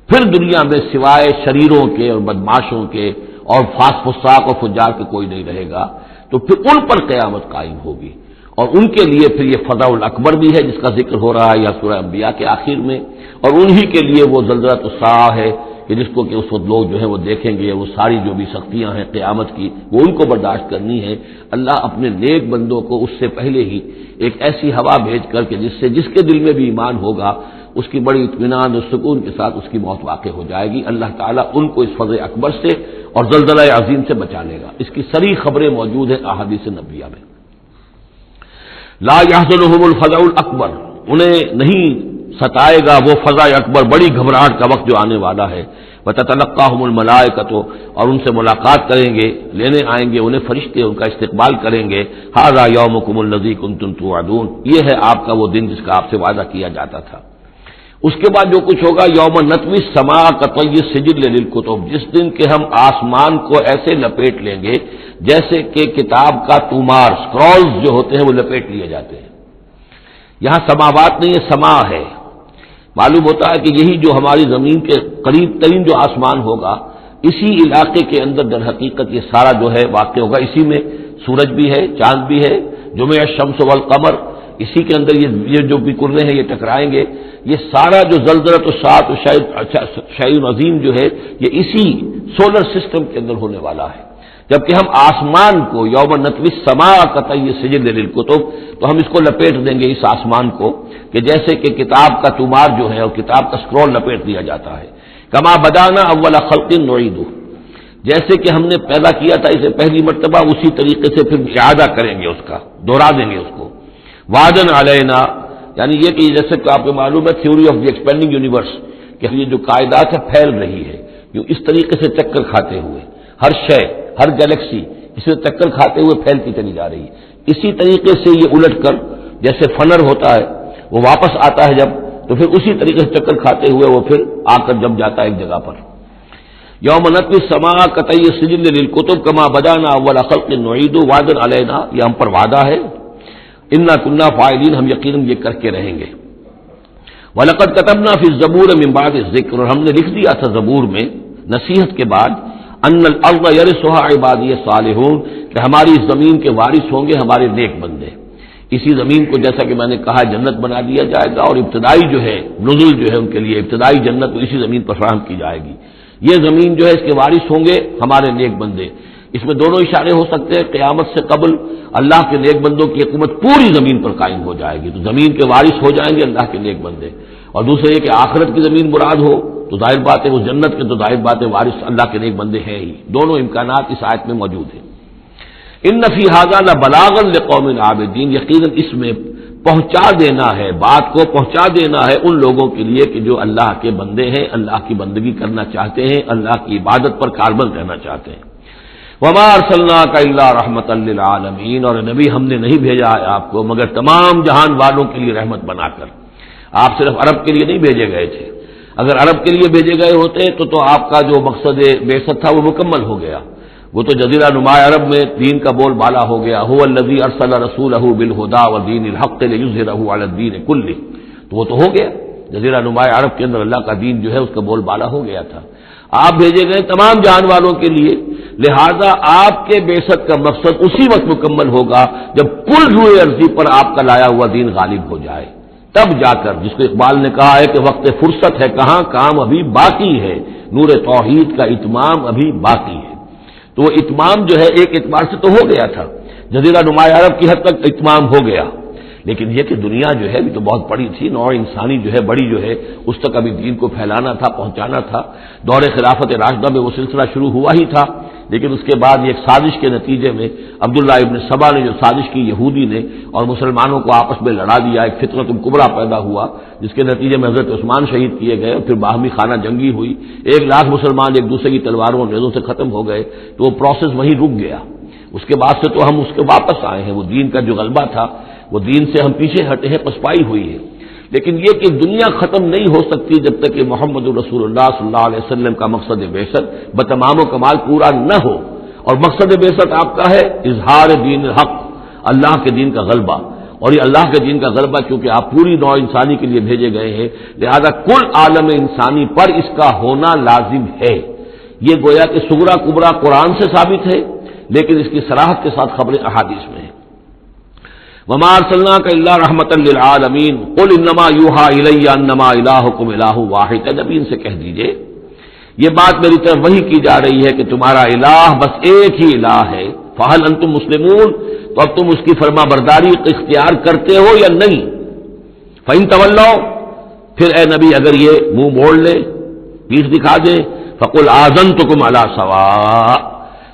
پھر دنیا میں سوائے شریروں کے اور بدماشوں کے اور فساق و فجار کے کوئی نہیں رہے گا، تو پھر ان پر قیامت قائم ہوگی، اور ان کے لیے پھر یہ فضاء الاکبر بھی ہے جس کا ذکر ہو رہا ہے یا سورہ انبیاء کے آخر میں، اور انہی کے لیے وہ زلزلۃ الساعہ ہے کہ جس کو کہ اس وقت لوگ جو ہے وہ دیکھیں گے، وہ ساری جو بھی سختیاں ہیں قیامت کی وہ ان کو برداشت کرنی ہے۔ اللہ اپنے نیک بندوں کو اس سے پہلے ہی ایک ایسی ہوا بھیج کر کے جس کے دل میں بھی ایمان ہوگا اس کی بڑی اطمینان اور سکون کے ساتھ اس کی موت واقع ہو جائے گی۔ اللہ تعالیٰ ان کو اس فضل اکبر سے اور زلزلہ عظیم سے بچا لے گا۔ اس کی صریح خبریں موجود ہیں احادیث نبویہ میں۔ لا يحزنهم الفزع الاکبر، انہیں نہیں ستائے گا وہ فزع اکبر، بڑی گھبراہٹ کا وقت جو آنے والا ہے۔ وتتلقاهم الملائکۃ، اور ان سے ملاقات کریں گے، لینے آئیں گے انہیں فرشتے، ان کا استقبال کریں گے۔ ھذا یومکم الذی کنتم توعدون، یہ ہے آپ کا وہ دن جس کا آپ سے وعدہ کیا جاتا تھا۔ اس کے بعد جو کچھ ہوگا، یوم نطوی السماء کطی السجل للکتب، جس دن کہ ہم آسمان کو ایسے لپیٹ لیں گے جیسے کہ کتاب کا تومار، سکرولز جو ہوتے ہیں وہ لپیٹ لیے جاتے ہیں۔ یہاں سماوات نہیں، یہ سما ہے۔ معلوم ہوتا ہے کہ یہی جو ہماری زمین کے قریب ترین جو آسمان ہوگا، اسی علاقے کے اندر در حقیقت یہ سارا جو ہے واقع ہوگا۔ اسی میں سورج بھی ہے، چاند بھی ہے، جمع الشمس والقمر، اسی کے اندر یہ جو بھی کرنے ہیں یہ ٹکرائیں گے۔ یہ سارا جو زلزلۃ الساعۃ شیء عظیم جو ہے یہ اسی سولر سسٹم کے اندر ہونے والا ہے۔ جبکہ ہم آسمان کو یوم نطوی السماء کطی السجل للکتب، تو ہم اس کو لپیٹ دیں گے، اس آسمان کو، کہ جیسے کہ کتاب کا تومار جو ہے اور کتاب کا سکرول لپیٹ دیا جاتا ہے۔ کما بدانا اول خلق نعیدہ، جیسے کہ ہم نے پیدا کیا تھا اسے پہلی مرتبہ، اسی طریقے سے پھر اعادہ کریں گے، اس کا دوہرا دیں گے اس کو۔ وعدن علینا، یعنی یہ کہ جیسے کہ آپ کو معلوم ہے theory of the expanding universe, کہ یہ جو کائنات ہے پھیل رہی ہے، جو اس طریقے سے چکر کھاتے ہوئے، ہر شے، ہر گیلیکسی اس میں چکر کھاتے ہوئے پھیلتی چلی جا رہی ہے۔ اسی طریقے سے یہ الٹ کر جیسے فنر ہوتا ہے وہ واپس آتا ہے جب، تو پھر اسی طریقے سے چکر کھاتے ہوئے وہ پھر آ کر جم جاتا ہے ایک جگہ پر۔ یوم نطوی السماء کطی السجل للکتب کما بدانا اول خلق نعید وعدا علینا، یہ ہم پر وعدہ ہے۔ انا کنا فاعلین، ہم یقیناً یہ کر کے رہیں گے۔ وَلَقَدْ كَتَبْنَا فِي الزَّبُورِ مِن بَعْدِ الذِّكْرِ، اور ہم نے لکھ دیا تھا زبور میں نصیحت کے بعد، ان الارض یرثها عبادی الصالحون، کہ ہماری اس زمین کے وارث ہوں گے ہمارے نیک بندے۔ اسی زمین کو جیسا کہ میں نے کہا جنت بنا دیا جائے گا، اور ابتدائی جو ہے نزل جو ہے ان کے لیے ابتدائی جنت اسی زمین پر فراہم کی جائے گی۔ یہ زمین جو ہے اس کے وارث ہوں گے ہمارے نیک بندے۔ اس میں دونوں اشارے ہو سکتے ہیں، قیامت سے قبل اللہ کے نیک بندوں کی حکومت پوری زمین پر قائم ہو جائے گی، تو زمین کے وارث ہو جائیں گے اللہ کے نیک بندے، اور دوسرے یہ کہ آخرت کی زمین مراد ہو تو ظاہر بات ہے وہ جنت کے، تو ظاہر بات ہے وارث اللہ کے نیک بندے ہیں ہی۔ دونوں امکانات اس آیت میں موجود ہیں۔ ان فی ھذا لبلاغا لقوم عابدین، یقیناً اس میں پہنچا دینا ہے، بات کو پہنچا دینا ہے ان لوگوں کے لیے کہ جو اللہ کے بندے ہیں، اللہ کی بندگی کرنا چاہتے ہیں، اللہ کی عبادت پر کاربند رہنا چاہتے ہیں۔ وما ارسلناک الا رحمۃ للعالمین، اور نبی ہم نے نہیں بھیجا ہے آپ کو مگر تمام جہان والوں کے لیے رحمت بنا کر۔ آپ صرف عرب کے لیے نہیں بھیجے گئے تھے، اگر عرب کے لیے بھیجے گئے ہوتے تو آپ کا جو مقصد بعثت تھا وہ مکمل ہو گیا، وہ تو جزیرہ نما عرب میں دین کا بول بالا ہو گیا۔ هو الذی ارسل رسولہ بالہدی ودین الحق لیظہرہ علی الدین کلہ، تو وہ تو ہو گیا، جزیرہ نما عرب کے اندر اللہ کا دین جو ہے اس کا بول بالا ہو گیا تھا۔ آپ بھیجے گئے تمام جان والوں کے لیے، لہذا آپ کے بعثت کا مقصد اسی وقت مکمل ہوگا جب کل روئے عرضی پر آپ کا لایا ہوا دین غالب ہو جائے، تب جا کر، جس کو اقبال نے کہا ہے کہ وقت فرصت ہے کہاں، کام ابھی باقی ہے، نور توحید کا اتمام ابھی باقی ہے۔ تو وہ اتمام جو ہے ایک اعتبار سے تو ہو گیا تھا، جزیرہ نما عرب کی حد تک اتمام ہو گیا، لیکن یہ کہ دنیا جو ہے ابھی تو بہت بڑی تھی، نوع انسانی جو ہے بڑی جو ہے اس تک ابھی دین کو پھیلانا تھا، پہنچانا تھا۔ دور خلافت راشدہ میں وہ سلسلہ شروع ہوا ہی تھا، لیکن اس کے بعد ایک سازش کے نتیجے میں عبداللہ ابن سبا نے جو سازش کی یہودی نے اور مسلمانوں کو آپس میں لڑا دیا، ایک فتنۃ الکبریٰ پیدا ہوا جس کے نتیجے میں حضرت عثمان شہید کیے گئے، اور پھر باہمی خانہ جنگی ہوئی، 1,00,000 مسلمان ایک دوسرے کی تلواروں اور نیزوں سے ختم ہو گئے، تو وہ پروسیس وہیں رک گیا۔ اس کے بعد سے تو ہم اس کے واپس آئے ہیں، وہ دین کا جو غلبہ تھا وہ دین سے ہم پیچھے ہٹے ہیں، پسپائی ہوئی ہے، لیکن یہ کہ دنیا ختم نہیں ہو سکتی جب تک کہ محمد رسول اللہ صلی اللہ علیہ وسلم کا مقصد بعثت بتمام و کمال پورا نہ ہو، اور مقصد بعثت آپ کا ہے اظہار دین الحق، اللہ کے دین کا غلبہ، اور یہ اللہ کے دین کا غلبہ چونکہ آپ پوری نوع انسانی کے لیے بھیجے گئے ہیں، لہذا کل عالم انسانی پر اس کا ہونا لازم ہے۔ یہ گویا کہ صغرا کبریٰ قرآن سے ثابت ہے، لیکن اس کی صراحت کے ساتھ خبریں احادیث میں ہیں۔ وما ارسلناک الا رحمۃ للعالمین قل انما یوحی الی انما الہکم الہ واحد، نبی ان سے کہہ دیجئے یہ بات میری طرف وہی کی جا رہی ہے کہ تمہارا الہ بس ایک ہی الہ ہے، فہل انتم مسلمون، تو اب تم اس کی فرما برداری اختیار کرتے ہو یا نہیں؟ فإن تولوا، پھر اے نبی اگر یہ منہ موڑ لے، پیٹھ دکھا دے، فقل آذنتکم علی سواء،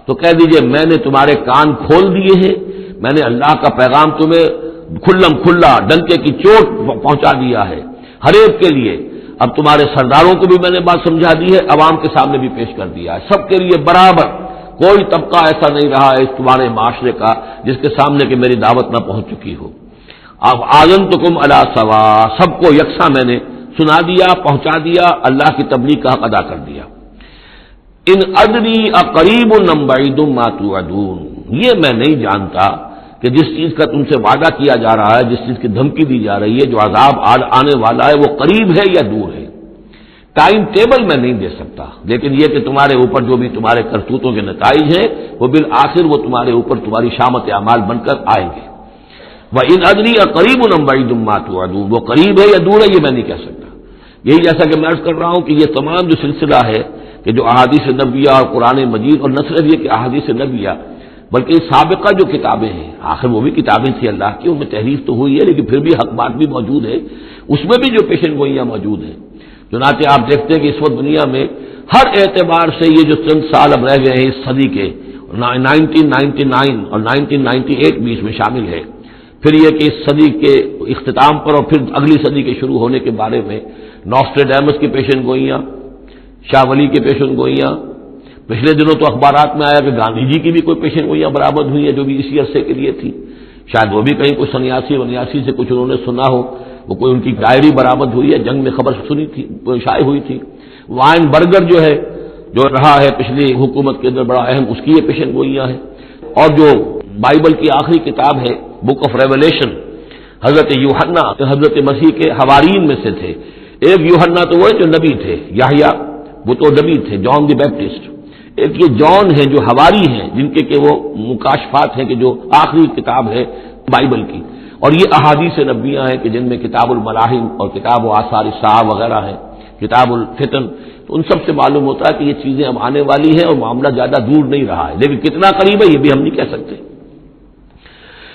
تو کہہ دیجئے میں نے تمہارے کان کھول دیے ہیں، میں نے اللہ کا پیغام تمہیں کھلم کھلا ڈنکے کی چوٹ پہنچا دیا ہے ہر ایک کے لیے۔ اب تمہارے سرداروں کو بھی میں نے بات سمجھا دی ہے، عوام کے سامنے بھی پیش کر دیا ہے، سب کے لیے برابر، کوئی طبقہ ایسا نہیں رہا ہے اس تمہارے معاشرے کا جس کے سامنے کہ میری دعوت نہ پہنچ چکی ہو۔ اب آذنتکم علی سواء، سب کو یکساں میں نے سنا دیا، پہنچا دیا، اللہ کی تبلیغ کا حق ادا کر دیا۔ ان ادری اقریب ام بعید ما توعدون، یہ میں نہیں جانتا کہ جس چیز کا تم سے وعدہ کیا جا رہا ہے، جس چیز کی دھمکی دی جا رہی ہے، جو عذاب آنے والا ہے، وہ قریب ہے یا دور ہے۔ ٹائم ٹیبل میں نہیں دے سکتا، لیکن یہ کہ تمہارے اوپر جو بھی تمہارے کرتوتوں کے نتائج ہیں وہ بالآخر وہ تمہارے اوپر تمہاری شامت اعمال بن کر آئیں گے۔ وَإِنْ أَدْرِي أَقَرِيبٌ أَمْ بَعِيدٌ مَا تُوعَدُونَ، وہ قریب ہے یا دور ہے یہ میں نہیں کہہ سکتا۔ یہی جیسا کہ میں عرض کر رہا ہوں کہ یہ تمام جو سلسلہ ہے کہ جو احادیث نبویہ اور قرآن مجید، اور نہ صرف یہ کہ احادیث نبویہ بلکہ سابقہ جو کتابیں ہیں، آخر وہ بھی کتابیں تھیں اللہ کی، ان میں تحریف تو ہوئی ہے لیکن پھر بھی حق بات بھی موجود ہے، اس میں بھی جو پیشن گوئیاں موجود ہیں۔ چنانچہ آپ دیکھتے ہیں کہ اس وقت دنیا میں ہر اعتبار سے یہ جو چند سال اب رہ گئے ہیں اس صدی کے، 1999 اور 1998 بھی اس میں شامل ہے، پھر یہ کہ اس صدی کے اختتام پر اور پھر اگلی صدی کے شروع ہونے کے بارے میں نوسٹریڈیمس کی پیشن گوئیاں، شاہ ولی کی پیشن گوئیاں، پچھلے دنوں تو اخبارات میں آیا کہ گاندھی جی کی بھی کوئی پیشن گوئیاں برآمد ہوئی ہیں جو بھی اسی عرصے کے لیے تھی، شاید وہ بھی کہیں کوئی سنیاسی سے کچھ انہوں نے سنا ہو، وہ کوئی ان کی ڈائری برآمد ہوئی ہے، جنگ میں خبر سنی تھی، شائع ہوئی تھی۔ وائن برگر جو ہے، جو رہا ہے پچھلی حکومت کے اندر بڑا اہم، اس کی یہ پیشن گوئیاں ہیں۔ اور جو بائبل کی آخری کتاب ہے بک آف ریولیشن، حضرت یوحنا حضرت مسیح کے حوارین میں سے تھے، ایک یوحنا تو وہ جو نبی تھے، یحییٰ وہ تو نبی تھے، جان دی بیپٹسٹ، ایک یہ جان ہیں جو حواری ہیں جن کے کہ وہ مکاشفات ہیں کہ جو آخری کتاب ہے بائبل کی، اور یہ احادیث نبویہ ہیں کہ جن میں کتاب الملاحم اور کتاب و آثار الساعہ وغیرہ ہیں، کتاب الفتن، تو ان سب سے معلوم ہوتا ہے کہ یہ چیزیں اب آنے والی ہیں اور معاملہ زیادہ دور نہیں رہا ہے، لیکن کتنا قریب ہے یہ بھی ہم نہیں کہہ سکتے۔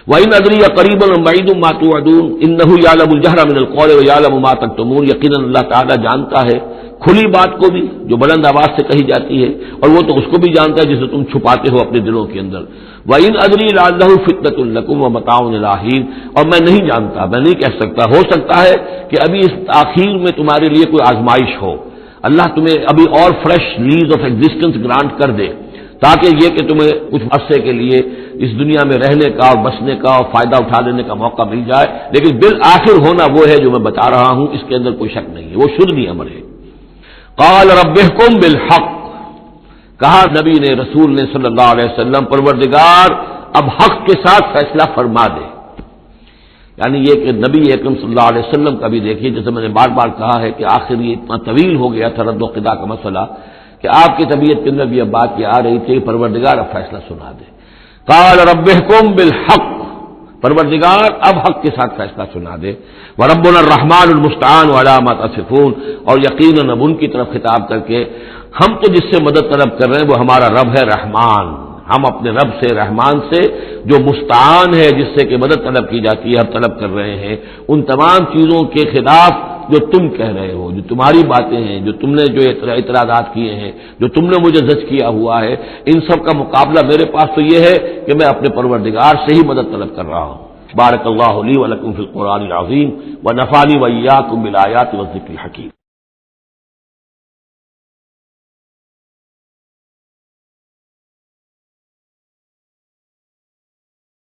وَإِنْ أَدْرِي أَقَرِيبٌ أَمْ بَعِيدٌ مَا تُوعَدُونَ إِنَّهُ يَعْلَمُ الْجَهْرَ مِنَ الْقَوْلِ وَيَعْلَمُ مَا تَكْتُمُونَ، یقیناً اللہ تعالیٰ جانتا ہے کھلی بات کو بھی جو بلند آواز سے کہی جاتی ہے، اور وہ تو اس کو بھی جانتا ہے جسے تم چھپاتے ہو اپنے دلوں کے اندر۔ وَإِنْ أَدْرِي لَعَلَّهُ فِتْنَةٌ لَكُمْ وَمَتَاعٌ إِلَىٰ حِينٍ، اور میں نہیں جانتا، میں نہیں کہہ سکتا، ہو سکتا ہے کہ ابھی اس تاخیر میں تمہارے لیے کوئی آزمائش ہو، اللہ تمہیں ابھی اور fresh lease of existence grant کر دے، تاکہ یہ کہ تمہیں کچھ عرصے کے لیے اس دنیا میں رہنے کا اور بسنے کا اور فائدہ اٹھا لینے کا موقع مل جائے، لیکن بالآخر ہونا وہ ہے جو میں بتا رہا ہوں، اس کے اندر کوئی شک نہیں ہے، وہ شدنی امر ہے۔ قال رب احکم بالحق، کہا نبی نے، رسول نے صلی اللہ علیہ وسلم، پروردگار اب حق کے ساتھ فیصلہ فرما دے۔ یعنی یہ کہ نبی اکرم صلی اللہ علیہ وسلم کا بھی دیکھیے، جیسے میں نے بار بار کہا ہے کہ آخر یہ اتنا طویل ہو گیا تھا رد و قضا کا مسئلہ کہ آپ کی طبیعت کے اندر بھی اب بات یہ آ رہی تھی کہ پروردگار اب فیصلہ سنا دے۔ قال رب احکم بالحق، پروردگار اب حق کے ساتھ فیصلہ سنا دے۔ وربنا الرحمن المستعان علی ما تصفون، اور یقیناً اب ان کی طرف خطاب کر کے، ہم تو جس سے مدد طلب کر رہے ہیں وہ ہمارا رب ہے رحمان، ہم اپنے رب سے رحمان سے جو مستعان ہے، جس سے کہ مدد طلب کی جاتی ہے، ہم طلب کر رہے ہیں ان تمام چیزوں کے خلاف جو تم کہہ رہے ہو، جو تمہاری باتیں ہیں، جو تم نے جو اعتراضات کیے ہیں، جو تم نے مجھے زج کیا ہوا ہے، ان سب کا مقابلہ میرے پاس تو یہ ہے کہ میں اپنے پروردگار سے ہی مدد طلب کر رہا ہوں۔ بارک اللہ لی ولکم فی القرآن العظیم ونفعنی وإیاکم بالآیات والذکر الحکیم۔